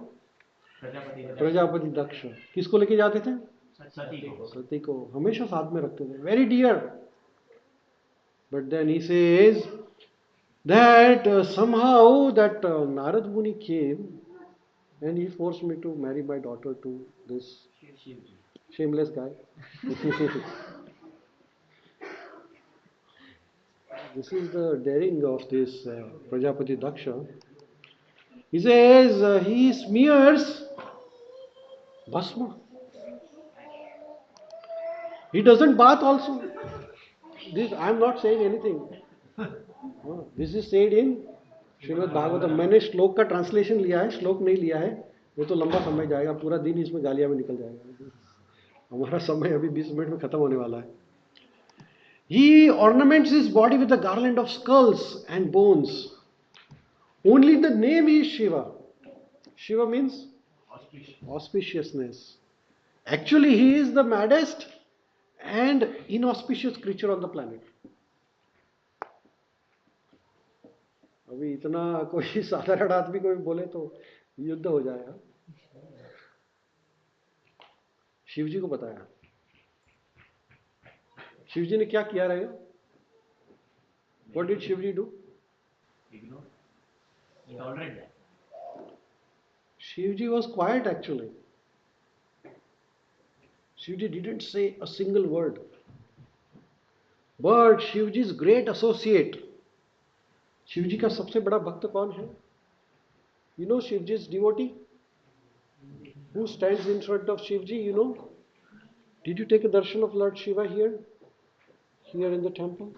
प्रजापति दक्ष. किसको लेके जाते थे? सती को हमेशा साथ में रखते थे. Very dear. But then he says that somehow that Narad Muni came and he forced me to marry my daughter to this shameless guy. This is the daring of this Prajapati Daksha. He says he smears bhasma. He doesn't bath also. This I am not saying anything. This is said in Shrimad Bhagavatam. मैंने श्लोक का translation लिया है, श्लोक नहीं लिया है. ये तो लंबा समय जाएगा, पूरा दिन इसमें गालियां में निकल जाएगा. हमारा समय अभी 20 मिनट में खत्म होने वाला है. He ornaments his body with a garland of skulls and bones. Only the name is Shiva. Shiva means auspiciousness. Actually, he is the maddest and inauspicious creature on the planet. अभी इतना कोई साधारण आदमी कोई बोले तो युद्ध हो जाएगा. शिवजी को बताया. शिवजी ने क्या किया रहेगा? What did Shivji do? Ignore. He tolerate that. Shivji was quiet actually. Shivji didn't say a single word. But Shivji's great associate, Shivji का सबसे बड़ा भक्त कौन है? You know Shivji's devotee? Who stands in front of Shivji, you know? Did you take a darshan of Lord Shiva here? Here in the temple?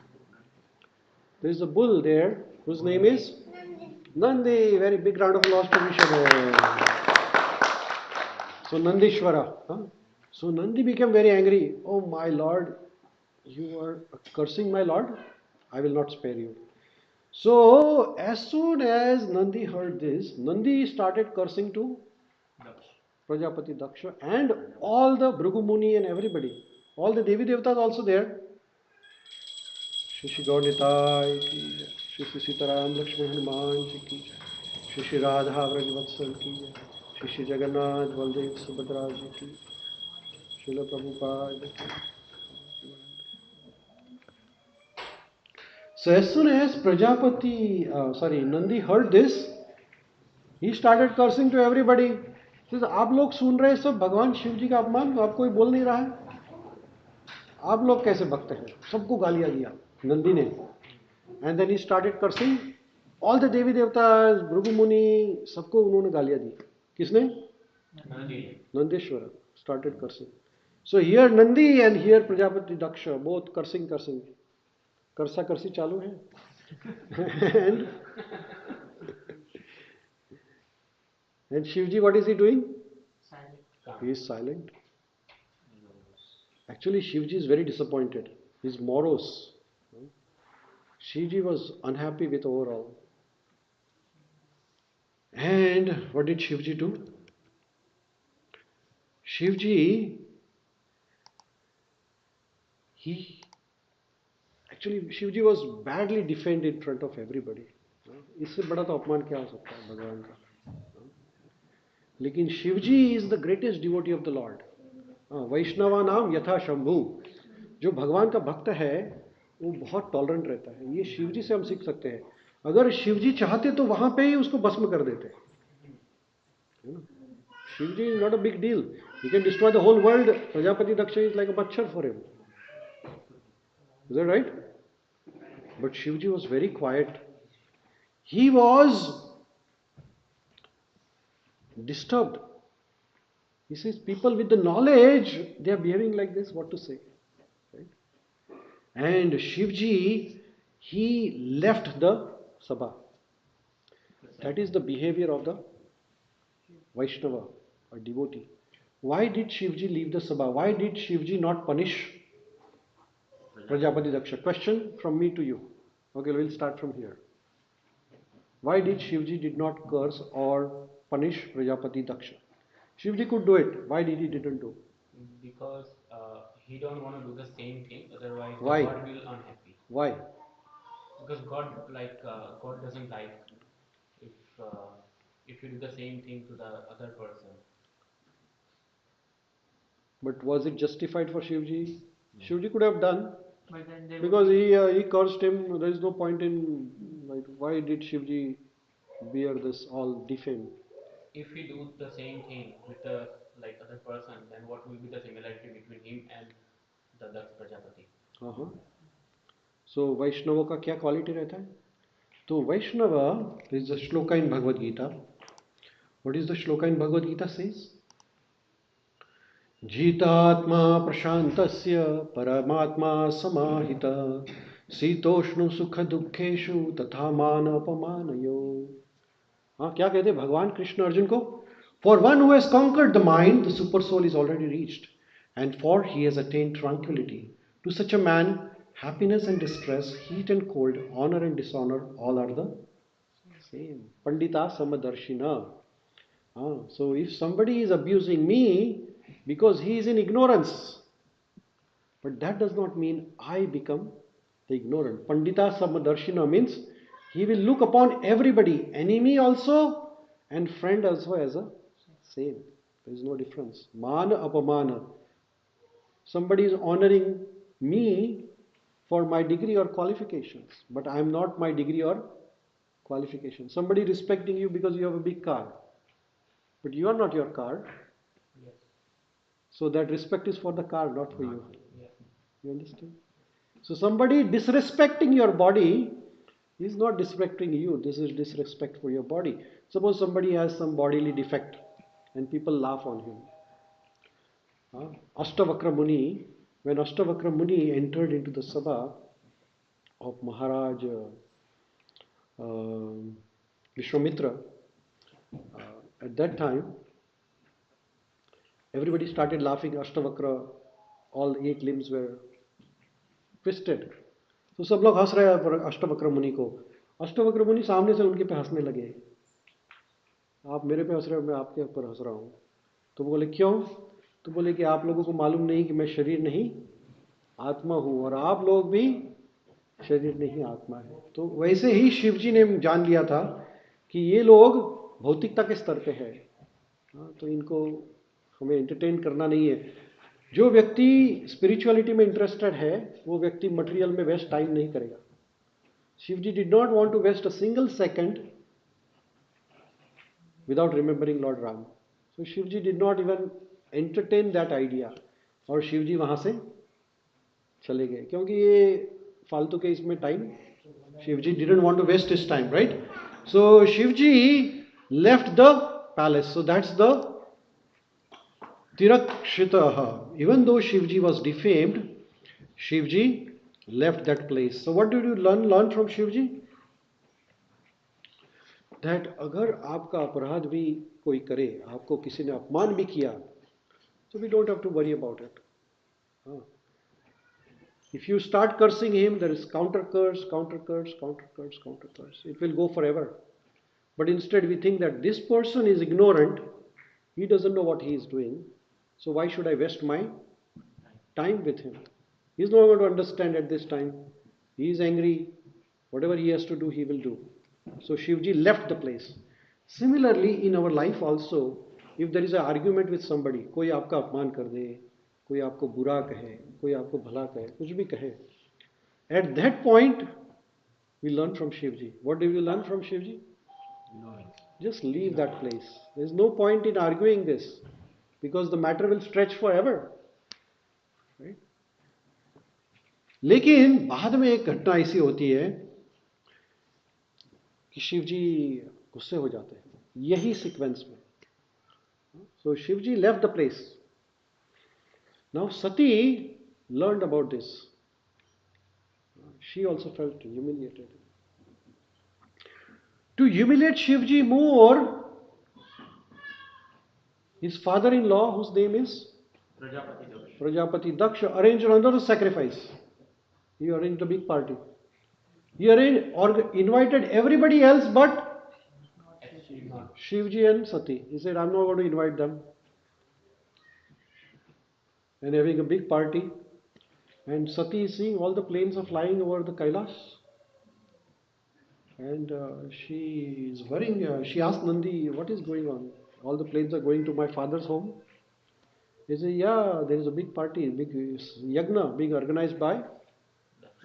There is a bull there whose name is Nandi. Very big round of applause to Vishnu. So Nandishwara. So Nandi became very angry. Oh my Lord, you are cursing my Lord? I will not spare you. So as soon as Nandi heard this, Nandi started cursing to Prajapati Daksha and all the Bhrigu Muni and everybody. All the Devi Devatas also there. Shri Gaunitai ki jai, Shri Sitaram Lakshman Hanuman ji ki jai, Shri Radha Vrajvatsal ki jai, Shri Jagannath Baldev Subhadra ji ki jai, Srila Prabhupada ki jai. So as soon as Nandi heard this, he started cursing to everybody. He says, आप लोग सुन रहे सब भगवान शिव जी का अपमान, तो आप कोई बोल नहीं रहा है. आप लोग कैसे भक्त हैं? सबको गालियां दिया नंदी ने. And then he started cursing all the Devi Devatas, Bhrigu Muni, सबको उन्होंने गालियां दी. किसने? Nandishwara started cursing. So here Nandi and here Prajapati Daksha, both cursing. करसा करसी चालू है. And Shivji, what is he doing? Silent. He is silent. Actually, Shivji is very disappointed. He is morose. Shivji was unhappy with overall. And what did Shivji do? Shivji he actually Shivji was badly defended in front of everybody. इससे बड़ा तो अपमान क्या हो सकता है भगवान का. लेकिन Shivji is the greatest devotee of the lord. वैष्णवा नाम यथा शंभु. जो भगवान का भक्त है वो बहुत टॉलरेंट रहता है. ये शिवजी से हम सीख सकते हैं. अगर शिवजी चाहते तो वहां पे ही उसको भस्म कर देते. Shivji is not a big deal. He can destroy the whole world. Prajapati Daksha is like a machchhar for him. Is that right? But Shivji was very quite. He was disturbed. He says people with the knowledge, they are behaving like this, what to say, right? And Shivji, he left the sabha. That is the behavior of the Vaishnava or devotee. Why did Shivji leave the sabha? Why did Shivji not punish Prajapati Daksha? Question from me to you. Okay, we'll start from here. Why did Shivji did not curse or punish Prajapati Daksha? Shivji could do it. Why did he didn't do? Because he don't want to do the same thing. Otherwise, Why? God will unhappy. Why? Because God doesn't like if you do the same thing to the other person. But was it justified for Shivji? Shivji could have done, But then they because he cursed him. There is no point in like, why did Shivji bear this all defame? If we do the same thing with the other person, then what will be the similarity between him and the Daksh Prajapati? So Vaishnava का क्या quality रहता है? तो Vaishnava is the shloka in Bhagavad Gita. What is the shloka in Bhagavad Gita says? जीतात्मा प्रशांतस्य परमात्मा समाहिता शीतोष्ण सुख दुखेषु तथा मान अपमानयो. हाँ, क्या कहते हैं भगवान कृष्ण अर्जुन को? For one who has conquered the mind, the super soul is already reached, and for he has attained tranquility. To such a man, happiness and distress, heat and cold, honor and dishonor, all are the same. Pandita Samadarshina. So if somebody is abusing me because he is in ignorance, but that does not mean I become the ignorant. Pandita Samadarshina means he will look upon everybody, enemy also and friend also, as a same. There is no difference. Mana apamana. Somebody is honoring me for my degree or qualifications, but I am not my degree or qualification. Somebody respecting you because you have a big car, but you are not your car. Yes. So that respect is for the car, not for you. Yes. You understand? So somebody disrespecting your body is not disrespecting you. This is disrespect for your body. Suppose somebody has some bodily defect and people laugh on him. Ashtavakra Muni, when Ashtavakra Muni entered into the sabha of Maharaj Vishwamitra, at that time everybody started laughing. Ashtavakra, all 8 limbs were twisted. तो सब लोग हंस रहे हैं अष्टवक्र मुनि को. अष्टवक्र मुनि सामने से उनके पे हंसने लगे. आप मेरे पे हंस रहे हो, मैं आपके ऊपर हंस रहा हूँ. तो बोले क्यों? तो बोले कि आप लोगों को मालूम नहीं कि मैं शरीर नहीं आत्मा हूँ, और आप लोग भी शरीर नहीं आत्मा है. तो वैसे ही शिव जी ने जान लिया था कि ये लोग भौतिकता के स्तर पे है, तो इनको हमें एंटरटेन करना नहीं है. जो व्यक्ति स्पिरिचुअलिटी में इंटरेस्टेड है वो व्यक्ति मटेरियल में वेस्ट टाइम नहीं करेगा. Shivji did not want to waste a single second without remembering Lord Ram. So Shivji did not even entertain that idea, और शिवजी वहां से चले गए क्योंकि ये फालतू के इसमें time. Shivji didn't want to waste his time, right? So Shivji left the palace. So that's the Tirakshitaha. Even though Shivji was defamed, Shivji left that place. So what did you learn from Shivji? That अगर आपका अपराध भी कोई करे, आपको किसी ने अपमान भी किया, so we don't have to worry about it. If you start cursing him, there is counter curse, counter curse, counter curse, counter curse. It will go forever. But instead we think that this person is ignorant, he doesn't know what he is doing. So why should I waste my time with him? He is not going to understand at this time. He is angry. Whatever he has to do, he will do. So Shivji left the place. Similarly, in our life also, if there is an argument with somebody, कोई आपका अपमान कर दे, कोई आपको बुरा कहे, कोई आपको भला कहे, कुछ भी कहे, at that point, we learn from Shivji. What do we learn from Shivji? Just leave that place. There is no point in arguing this because the matter will stretch forever. Right? लेकिन बाद में एक घटना ऐसी होती है कि शिवजी गुस्से हो जाते हैं यही सीक्वेंस में. So Shivji left the place. Now Sati learned about this. She also felt humiliated. To humiliate Shivji more, his father-in-law, whose name is Prajapati Daksha, arranged another sacrifice. He arranged a big party. He arranged or invited everybody else but Shivji and Sati. He said, I'm not going to invite them. And having a big party. And Sati is seeing all the planes are flying over the Kailash. And she is worrying. She asked Nandi, what is going on? All the planes are going to my father's home. He said, yeah, there is a big party, big yagna being organized by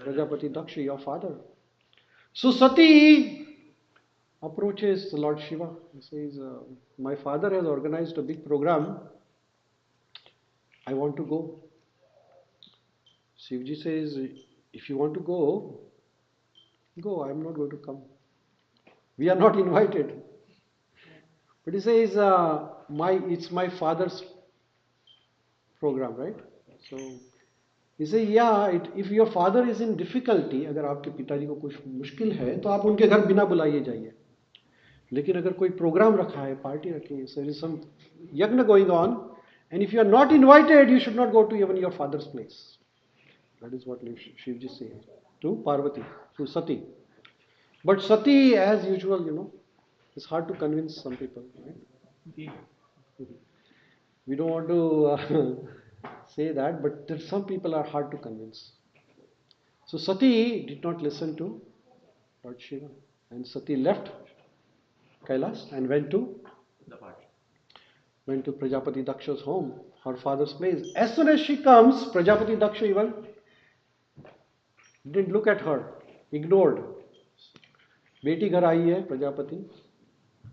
Prajapati Daksha, your father. So Sati approaches Lord Shiva. He says, my father has organized a big program. I want to go. Shivji says, if you want to go, go. I am not going to come. We are not invited. But he says, it's my father's program, right? So he says, yeah, if your father is in difficulty, अगर आपके पिताजी को कुछ मुश्किल है, तो आप उनके घर बिना बुलाइए जाइए. लेकिन अगर कोई प्रोग्राम रखा है, पार्टी रखी है, so there is some yagna going on, and if you are not invited, you should not go to even your father's place. That is what Shivji said to Parvati, to Sati. But Sati, as usual, it's hard to convince some people. Right? We don't want to say that, but some people are hard to convince. So Sati did not listen to Lord Shiva. And Sati left Kailash and went to Prajapati Daksha's home, her father's place. As soon as she comes, Prajapati Daksha even didn't look at her, ignored. Beti ghar aayi hai, Prajapati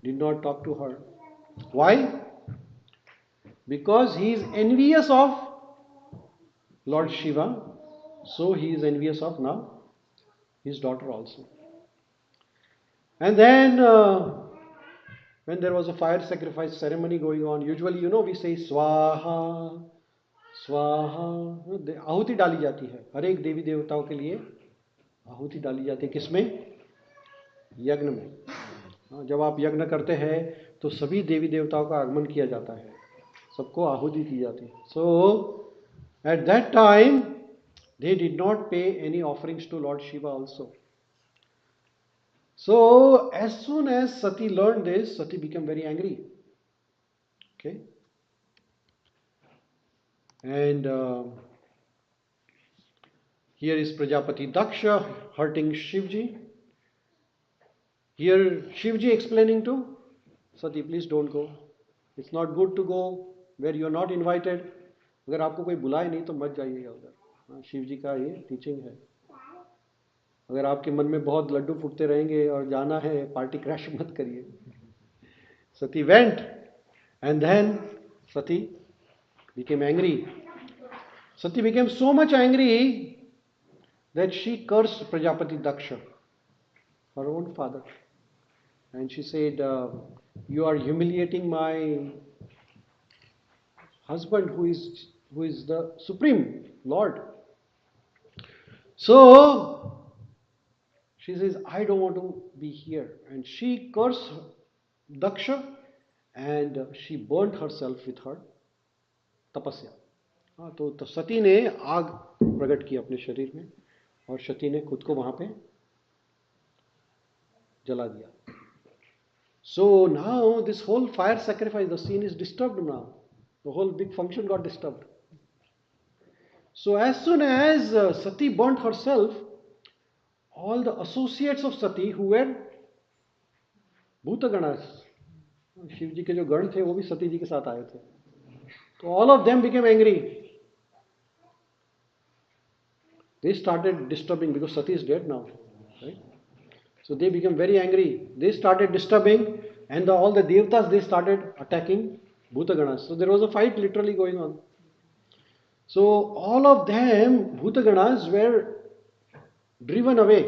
did not talk to her. Why? Because he is envious of Lord Shiva, so he is envious of now his daughter also. And then when there was a fire sacrifice ceremony going on, usually we say Swaha, Swaha. आहुति डाली जाती है हर एक देवी देवताओं के लिए. आहुति डाली जाती है किसमें? यज्ञ में. जब आप यज्ञ करते हैं तो सभी देवी देवताओं का आगमन किया जाता है, सबको आहुति दी जाती है. So at that time they did not pay any offerings to Lord Shiva also. So as soon as Sati learned this, Sati became very angry. Okay. And here is Prajapati Daksha hurting Shivji. Here Shivji explaining to Sati, please don't go. It's not good to go where you are not invited. अगर आपको कोई बुलाए नहीं तो मत जाइएगा उधर. शिव जी का ये टीचिंग है. अगर आपके मन में बहुत लड्डू फूटते रहेंगे और जाना है, पार्टी क्रैश मत करिए. Sati went, and then Sati became angry. Sati became so much angry that she cursed Prajapati Daksha, her own father. And she said, you are humiliating my husband who is the Supreme Lord. So she says, I don't want to be here. And she cursed Daksha and she burnt herself with her tapasya. तो सती ने आग प्रकट की अपने शरीर में और सती ने खुद को वहां पे जला दिया. So now this whole fire sacrifice, the scene is disturbed now. The whole big function got disturbed. So as soon as Sati burnt herself, all the associates of Sati who were Bhutaganas, Shiv जी के जो गण थे वो भी सती जी के साथ आए थे. तो all of them became angry. They started disturbing because Sati is dead now, right? So they became very angry. They started disturbing, and all the devtas they started attacking Bhutaganas. So there was a fight literally going on. So all of them, Bhutaganas, were driven away,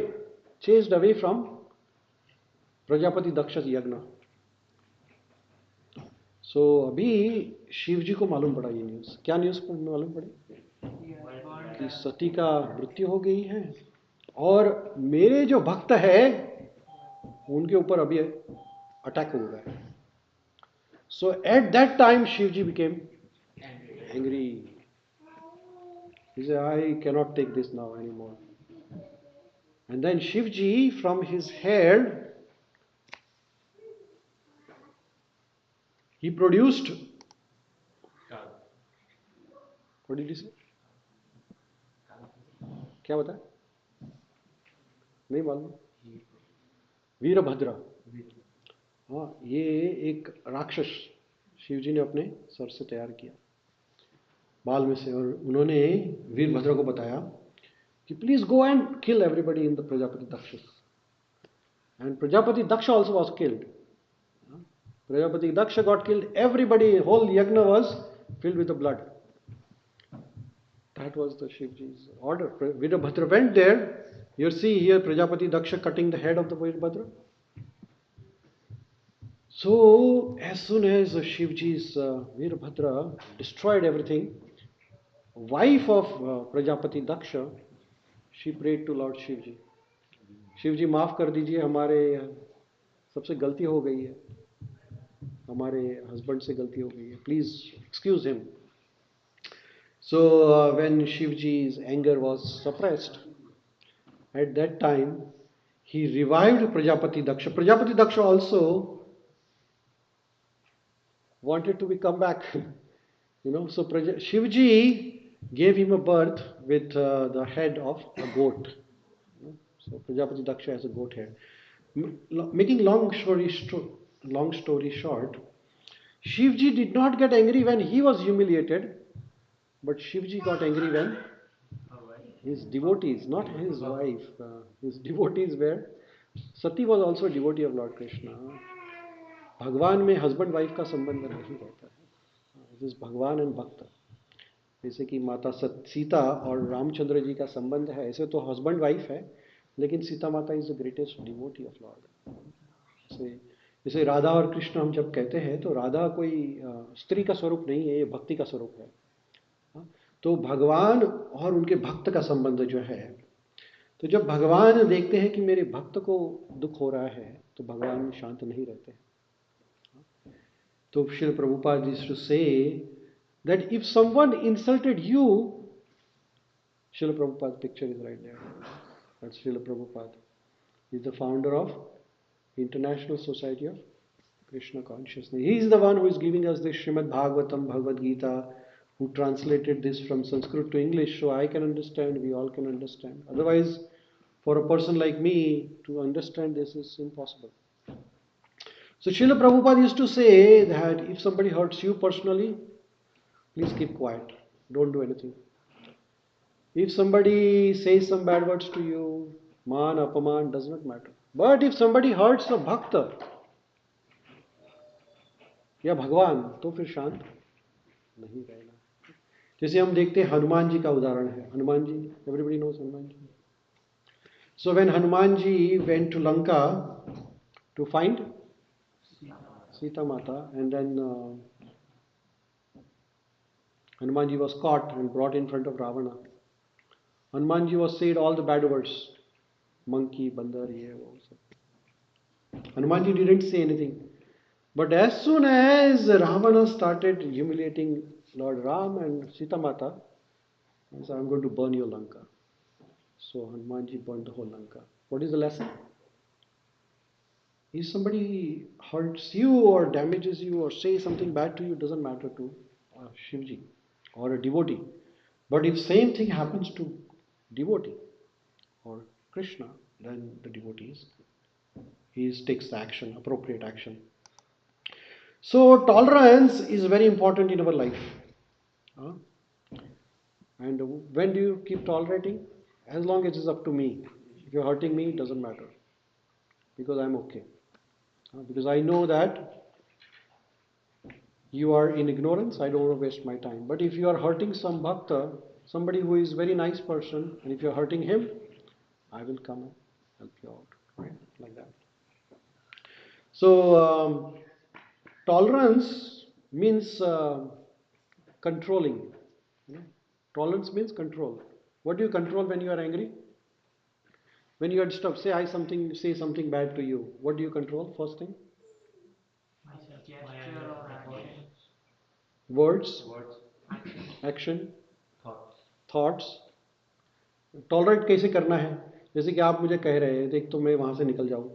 chased away from Prajapati Daksha यज्ञ. सो अभी शिव जी को मालूम पड़ा ये news. क्या news मालूम पड़ी? कि सती का मृत्यु हो गई है और मेरे जो भक्त है उनके ऊपर अभी अटैक हो रहा है. So at that time Shiv ji became angry. He said, I cannot take this now anymore. And then Shivji, from his hair, he produced. What did he say? क्या बताया? नहीं मालूम. वीरभद्र. हाँ, ये एक राक्षस शिवजी ने अपने सर से तैयार किया, बाल में से. और उन्होंने वीरभद्र को बताया कि please go and kill everybody in the Prajapati Daksh. And Prajapati Daksh also was killed. Prajapati Daksh got killed. Everybody, whole yagya was filled with the blood. That was the Shivji's order. Virabhadra went there. You see here Prajapati Daksha cutting the head of the Virabhadra. So as soon as Shivji's Virabhadra destroyed everything, wife of Prajapati Daksha, she prayed to Lord Shivji. Shivji माफ कर दीजिए, हमारे सबसे गलती हो गई है, हमारे हस्बैंड से गलती हो गई है, please excuse him. So when Shivji's anger was suppressed, at that time he revived Prajapati Daksha. Prajapati Daksha also wanted to come back. So Shivji gave him a birth with the head of a goat. So Prajapati Daksha has a goat head. Making long story short, Shivji did not get angry when he was humiliated, but Shivji got angry when his devotees, not his wife, his devotees were. Sati was also a devotee of Lord Krishna. भगवान में husband wife का संबंध नहीं रहता है. It is भगवान and भक्त. जैसे कि माता सीता और रामचंद्र जी का संबंध है, ऐसे तो हस्बैंड वाइफ है, लेकिन सीता माता is the greatest devotee of Lord. जैसे राधा और कृष्ण हम जब कहते हैं तो राधा कोई स्त्री का स्वरूप नहीं है, ये भक्ति का स्वरूप है. तो भगवान और उनके भक्त का संबंध जो है, तो जब भगवान देखते हैं कि मेरे भक्त को दुख हो रहा है तो भगवान शांत नहीं रहते. तो Shri Prabhupada used to say that if someone insulted you, Shri Prabhupada picture is right there. That's Shri Prabhupada is the founder of international society of Krishna consciousness. He is the one who is giving us this Srimad Bhagavatam, Bhagavad Gita, who translated this from Sanskrit to English, so I can understand, we all can understand. Otherwise, for a person like me to understand this is impossible. So Srila Prabhupada used to say that if somebody hurts you personally, please keep quiet, don't do anything. If somebody says some bad words to you, man, apaman, does not matter. But if somebody hurts a bhakta या भगवान, तो फिर शांत नहीं रहना. जैसे हम देखते हैं हनुमान जी का उदाहरण है. Hanuman ji, everybody knows Hanuman ji. So when Hanuman ji went to Lanka to find Sita Mata, and then Hanuman ji was caught and brought in front of Ravan. Hanuman ji was said all the bad words, monkey, bandar, ये वो सब. Hanuman ji didn't say anything. But as soon as Ravana started humiliating Lord Ram and Sita Mata, he said, I'm going to burn your Lanka. So Hanumanji burned the whole Lanka. What is the lesson? If somebody hurts you or damages you or says something bad to you, doesn't matter to Shivji or a devotee. But if same thing happens to devotee or Krishna, then the devotees, he takes the action, appropriate action. So tolerance is very important in our life. Huh? And when do you keep tolerating? As long as it's up to me. If you're hurting me, it doesn't matter. Because I'm okay. Because I know that you are in ignorance, I don't want to waste my time. But if you are hurting some bhakta, somebody who is very nice person, and if you're hurting him, I will come and help you out. Right? Like that. So, tolerance means controlling. You know? Tolerance means control. What do you control when you are angry? When you are disturbed, say something bad to you. What do you control? First thing, Gesture or action. words, action, thoughts. Tolerate कैसे करना है? जैसे कि आप मुझे कह रहे हैं देख तो मैं वहाँ से निकल जाऊँ,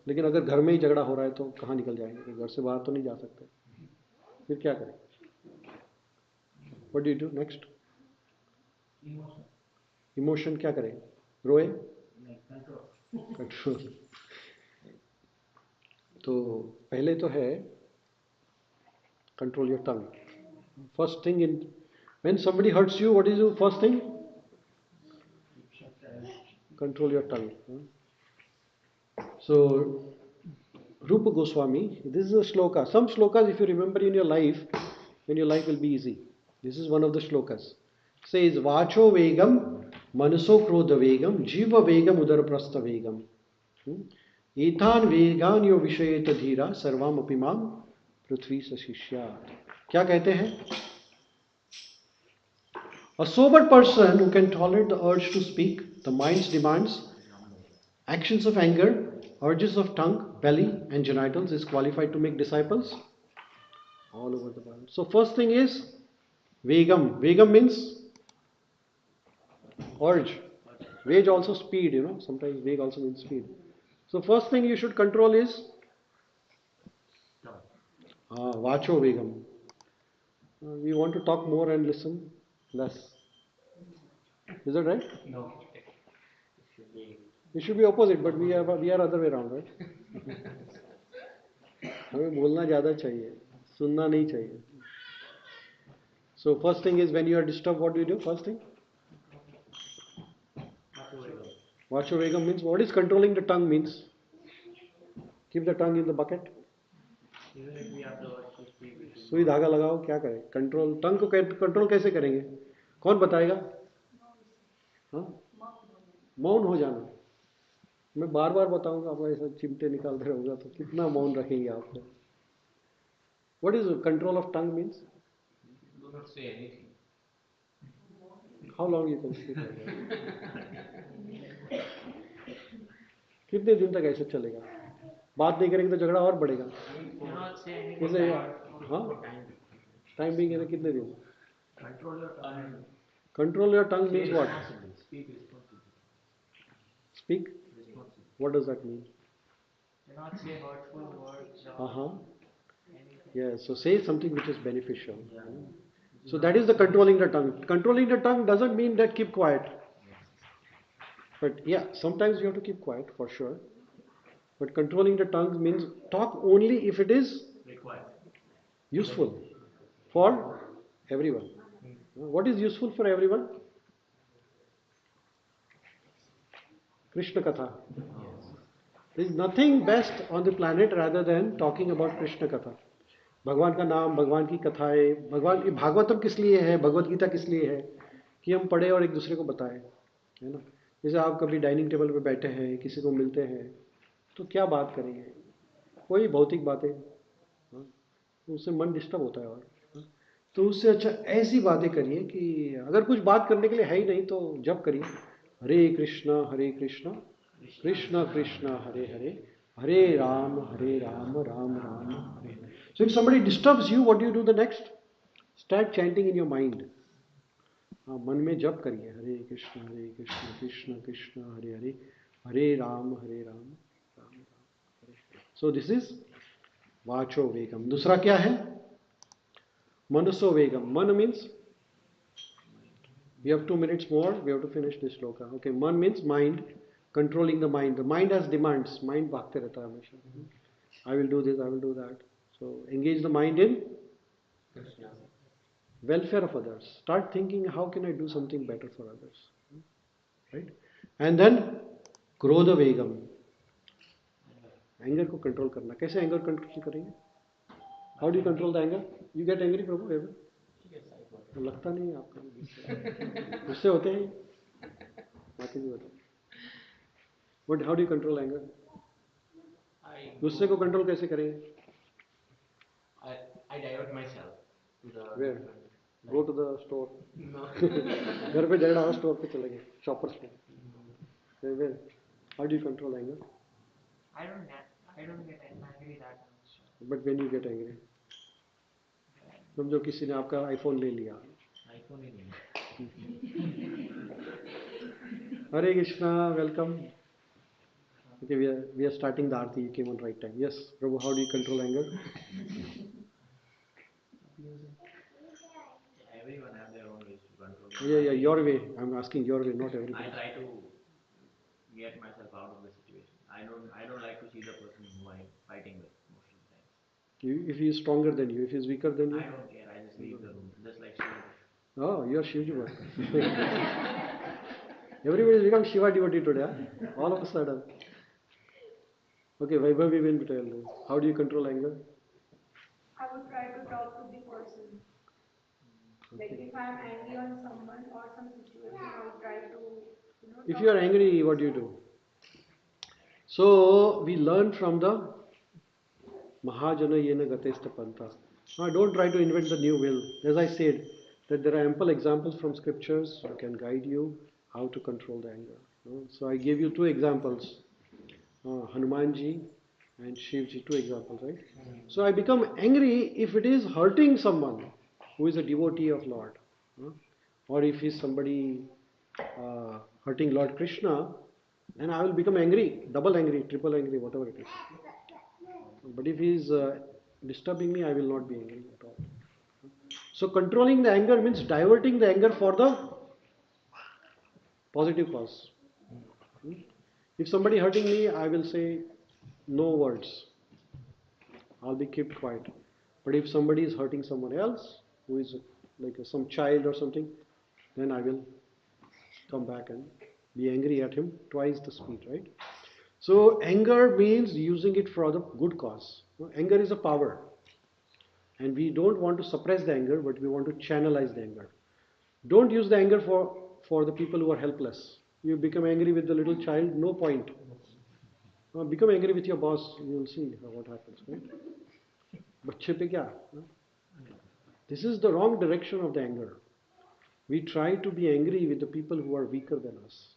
लेकिन अगर घर में ही झगड़ा हो रहा है तो कहाँ निकल जाएंगे? घर से बाहर तो नहीं जा सकते. फिर क्या करें? What do you do next? Emotion क्या करें? रोए? कंट्रोल. तो पहले तो है control your tongue. First thing in when somebody hurts you, what is your first thing? Control your tongue. So Rupa Goswami, this is a shloka. Some shlokas, if you remember in your life, then your life will be easy. This is one of the shlokas. It says Vacho Vegam, Manaso Krodha Vegam, Jiva Vegam, Udara Prastha Vegam. Etan Vegan yo Vishayeta Dhira, Sarvam Apimam, Prithvi Sashishyat. क्या कहते हैं? A sober person who can tolerate the urge to speak, the mind's demands, actions of anger, urges of tongue, belly, and genitals is qualified to make disciples all over the world. So first thing is Vegam. Vegam means urge. Veg also speed, you know. Sometimes Veg also means speed. So first thing you should control is Vacho Vegam. We want to talk more and listen less. Is that right? No. It should be opposite, but we are other way around, right? हमें बोलना ज़्यादा चाहिए, सुनना नहीं चाहिए. So first thing is when you are disturbed, what do you do? First thing? Vacho Vegam means, what is controlling the tongue means? Keep the tongue in the bucket. Even if we have the urge to speak, we should सुई धागा लगाओ, क्या करें? Control टंग को control कैसे करेंगे? कौन बताएगा? हाँ? मौन हो जाना. मैं बार बार बताऊंगा, आप ऐसा चिमटे निकालते रहोगे तो कितना मौन रखेंगे आपको? What is control of tongue means? do not say anything. How long you can speak like that? कितने दिन तक ऐसे चलेगा? बात नहीं करेंगे तो झगड़ा और बढ़ेगा. Do not say anything जैसे bad. हाँ, टाइम भी है कितने दिन? Control your tongue. Control your tongue means what? Speak responsibly. Speak. What does that mean? Do not say hurtful words or Uh-huh. anything. Yeah, so say something which is beneficial. So that is the controlling the tongue. Controlling the tongue doesn't mean that keep quiet. But yeah, sometimes you have to keep quiet for sure. But controlling the tongue means talk only if it is useful for everyone. What is useful for everyone? Krishna Katha. There is nothing best on the planet rather than talking about Krishna Katha. भगवान का नाम, भगवान की कथाएं, भगवान की भागवतम किस लिए है, भगवत गीता किस लिए है कि हम पढ़े और एक दूसरे को बताएं, है ना. जैसे आप कभी डाइनिंग टेबल पे बैठे हैं, किसी को मिलते हैं तो क्या बात करेंगे? कोई भौतिक बातें, उससे मन डिस्टर्ब होता है. और तो उससे अच्छा ऐसी बातें करिए कि अगर कुछ बात करने के लिए है ही नहीं तो जप करिए हरे कृष्णा कृष्ण कृष्ण हरे हरे, हरे राम राम राम हरे. So if somebody disturbs you, what do you do the next? Start chanting in your mind. मन में जप करिए हरे कृष्ण कृष्ण कृष्ण हरे हरे, हरे राम राम राम हरे. So this is वाचो वेगम. दूसरा क्या है? मनसो वेगम. मन means We have 2 minutes more. We have to finish this shloka. Okay, man means mind, controlling the mind. The mind has demands. Mind bhagte rehta hai hamesha. I will do this, I will do that. So engage the mind in Krishna. welfare of others. Start thinking, how can I do something better for others? Right? And then krodha vegam. Anger को control करना. कैसे anger control करेंगे? How do you control the anger? You get angry, Prabhu, ever? Yes, I got it. लगता नहीं है आपका भी गुस्से होते हैं बाकी नहीं होते. But how do you control anger? गुस्से को control कैसे करेंगे? I divert myself to the Where? different- Go to the store. No. घर पे डायरेक्ट स्टोर पे चले गए, शॉपर्स पे. Where? How do you control anger? I don't get angry that much. But when you get angry, समझो किसी ने आपका आईफोन ले लिया. iPhone ही नहीं. Hare Krishna, welcome. Okay, we are starting the aarti. You came on right time. Yes, Prabhu, how do you control anger? Everyone have their own ways to control. Yeah, your way. I'm asking your way, not everybody. I try to get myself out of the situation. I don't like to see the person who I'm fighting with most of the times. If he is stronger than you, if he is weaker than you. I don't care. I just leave the room, just like Shiva. Oh, you are Shivji. Everybody has become Shiva devotee today. Huh? All of a sudden. Okay, Vaibhavi will tell you. How do you control anger? I would try to talk to the person. Like if I am angry on someone or some situation, I would try to, If talk you are to angry, what do you do? So, we learn from the Mahajana Yena Gatesta Pantha. Now, don't try to invent the new will. As I said, that there are ample examples from scriptures who can guide you how to control the anger. So, I gave you two examples. Hanumanji and Shivji, two examples, right? So I become angry if it is hurting someone who is a devotee of Lord, or if he is somebody hurting Lord Krishna, then I will become angry, double angry, triple angry, whatever it is. But if he is disturbing me, I will not be angry at all. So controlling the anger means diverting the anger for the positive cause. If somebody hurting me, I will say no words. I'll be kept quiet. But if somebody is hurting someone else, who is like some child or something, then I will come back and be angry at him twice the speed, right? So anger means using it for the good cause. Anger is a power. And we don't want to suppress the anger, but we want to channelize the anger. Don't use the anger for the people who are helpless. You become angry with the little child, no point. Become angry with your boss, you will see what happens, right? बच्चे पे क्या? This is the wrong direction of the anger. We try to be angry with the people who are weaker than us.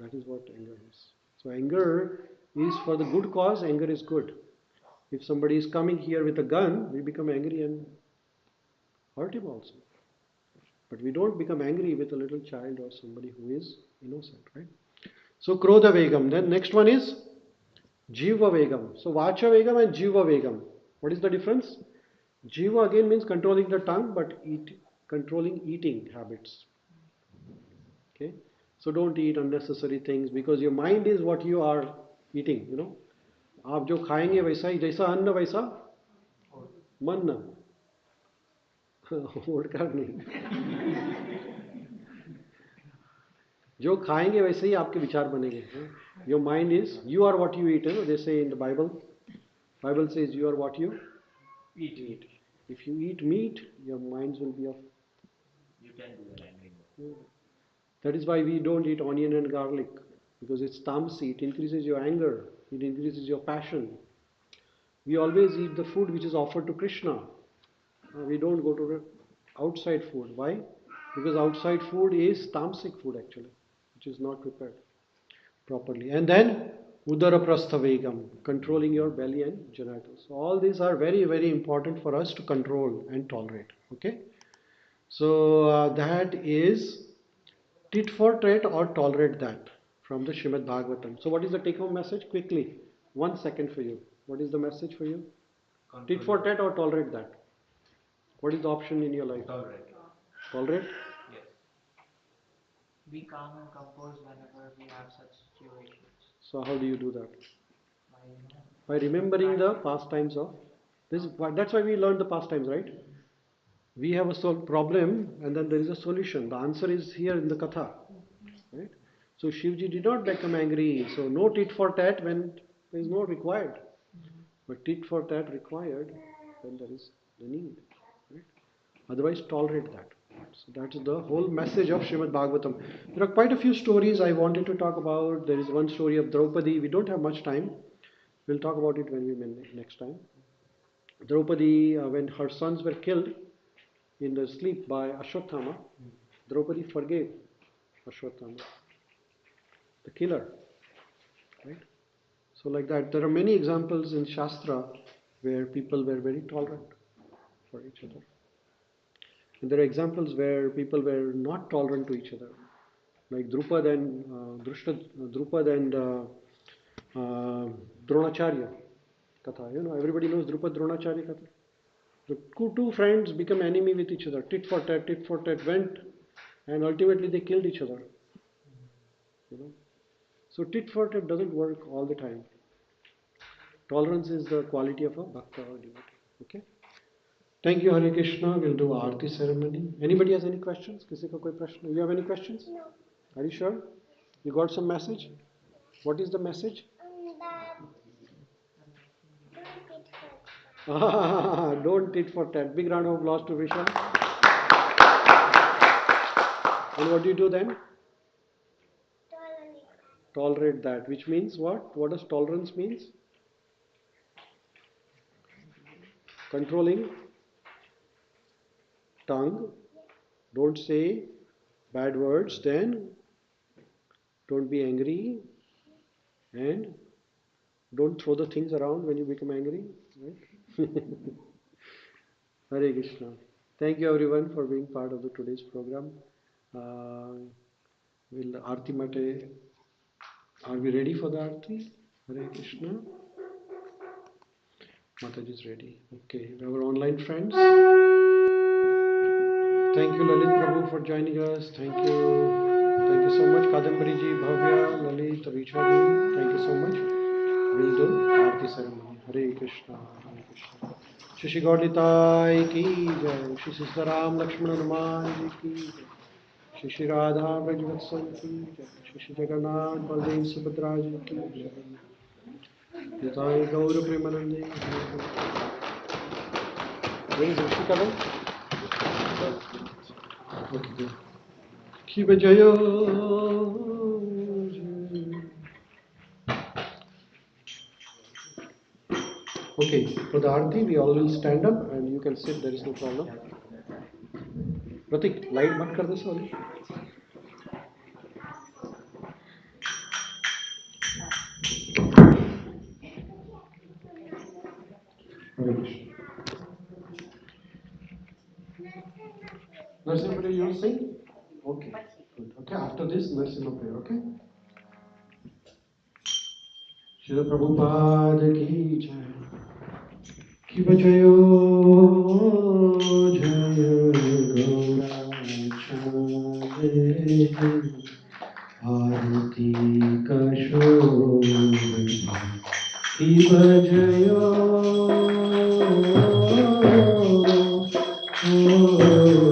That is what anger is. So anger is for the good cause, anger is good. If somebody is coming here with a gun, we become angry and hurt him also. But we don't become angry with a little child or somebody who is innocent, right? So Krodha Vegam. Then next one is Jiva Vegam. So Vacha Vegam and Jiva Vegam. What is the difference? Jiva again means controlling the tongue, but controlling eating habits. Okay? So don't eat unnecessary things because your mind is what you are eating, आप जो खाएंगे वैसा ही, जैसा अन्न वैसा मन. ओडकार नहीं. जो खाएंगे वैसे ही आपके विचार बनेंगे. Your mind is, you are what you eat. They say in the Bible. Bible says you are what you eat. If you eat meat, your minds will be of. You can do that angry. That is why we don't eat onion and garlic, because it's tamasi. It increases your anger. It increases your passion. We always eat the food which is offered to Krishna. We don't go to the outside food. Why? Because outside food is tamasic food actually, which is not prepared properly. And then Udara Prastha Vegam, controlling your belly and genitals. So all these are very, very important for us to control and tolerate. Okay? So that is tit for tat or tolerate that from the Srimad Bhagavatam. So what is the take home message? Quickly, 1 second for you. What is the message for you? Tit for tat or tolerate that? What is the option in your life? Tolerate. Tolerate? Yes. Be calm and composed whenever we have such situations. So how do you do that? By, you know, By remembering the pastimes of this. That's why we learned the pastimes, right? We have a problem, and then there is a solution. The answer is here in the katha, right? So Shivji did not become angry. So no tit for tat when there is no required, but tit for tat required when there is the need, right? Otherwise, tolerate that. So that's the whole message of Srimad Bhagavatam. There are quite a few stories I wanted to talk about. There is one story of Draupadi. We don't have much time. We'll talk about it when we meet next time. Draupadi, when her sons were killed in the sleep by Ashwatthama, Draupadi forgave Ashwatthama, the killer, right? So like that, there are many examples in Shastra where people were very tolerant for each other. And there are examples where people were not tolerant to each other, like Drupad and Dronacharya Katha. You know, everybody knows Drupad Dronacharya Katha. The two friends become enemy with each other. Tit for tat went, and ultimately they killed each other. You know, so tit for tat doesn't work all the time. Tolerance is the quality of a bhakta or devotee. Okay. Thank you, Hare Krishna. We'll do Aarti ceremony. Anybody has any questions? किसी का कोई प्रश्न? You have any questions? No. Are you sure? You got some message? What is the message? Don't tit for tat. Big round of applause to Vishal. And what do you do then? Tolerate that, which means what? What does tolerance means? Controlling tongue. Don't say bad words then. Don't be angry. And don't throw the things around when you become angry. Right? Hare Krishna. Thank you everyone for being part of the today's program. Will Aarti Mate, are we ready for the Aarti? Hare Krishna. Mataji is ready. Okay, our online friends. Thank you Lalit Prabhu for joining us. Thank you so much Kadambari ji, Bhavya, Lalit, Abhishek. Thank you so much. We'll do Aarti ceremony. Hare Krishna, Hare Krishna. Shishi Gauritai ki jai. Shishi Sitaram Lakshmana Hanuman ji ki jai. Shishi Radha Vrajvatsal ki jai. Shishi Jagannath Baldev Subhadra ji ki jai. Nitai Gaura Premanande. Where is Rishi Kadam? Okay. Kiva Jaya. Okay, for the Aarti, we all will stand up and you can sit, there is no problem. Pratik, light mat kar this one. Narasimha prayer, you will sing? Okay, good. Okay, after this, Narasimha prayer, okay? Srila Prabhupada ki jai. Kiva Jayo Jaya Gauracharya Aarti Kasho Kiva Jayo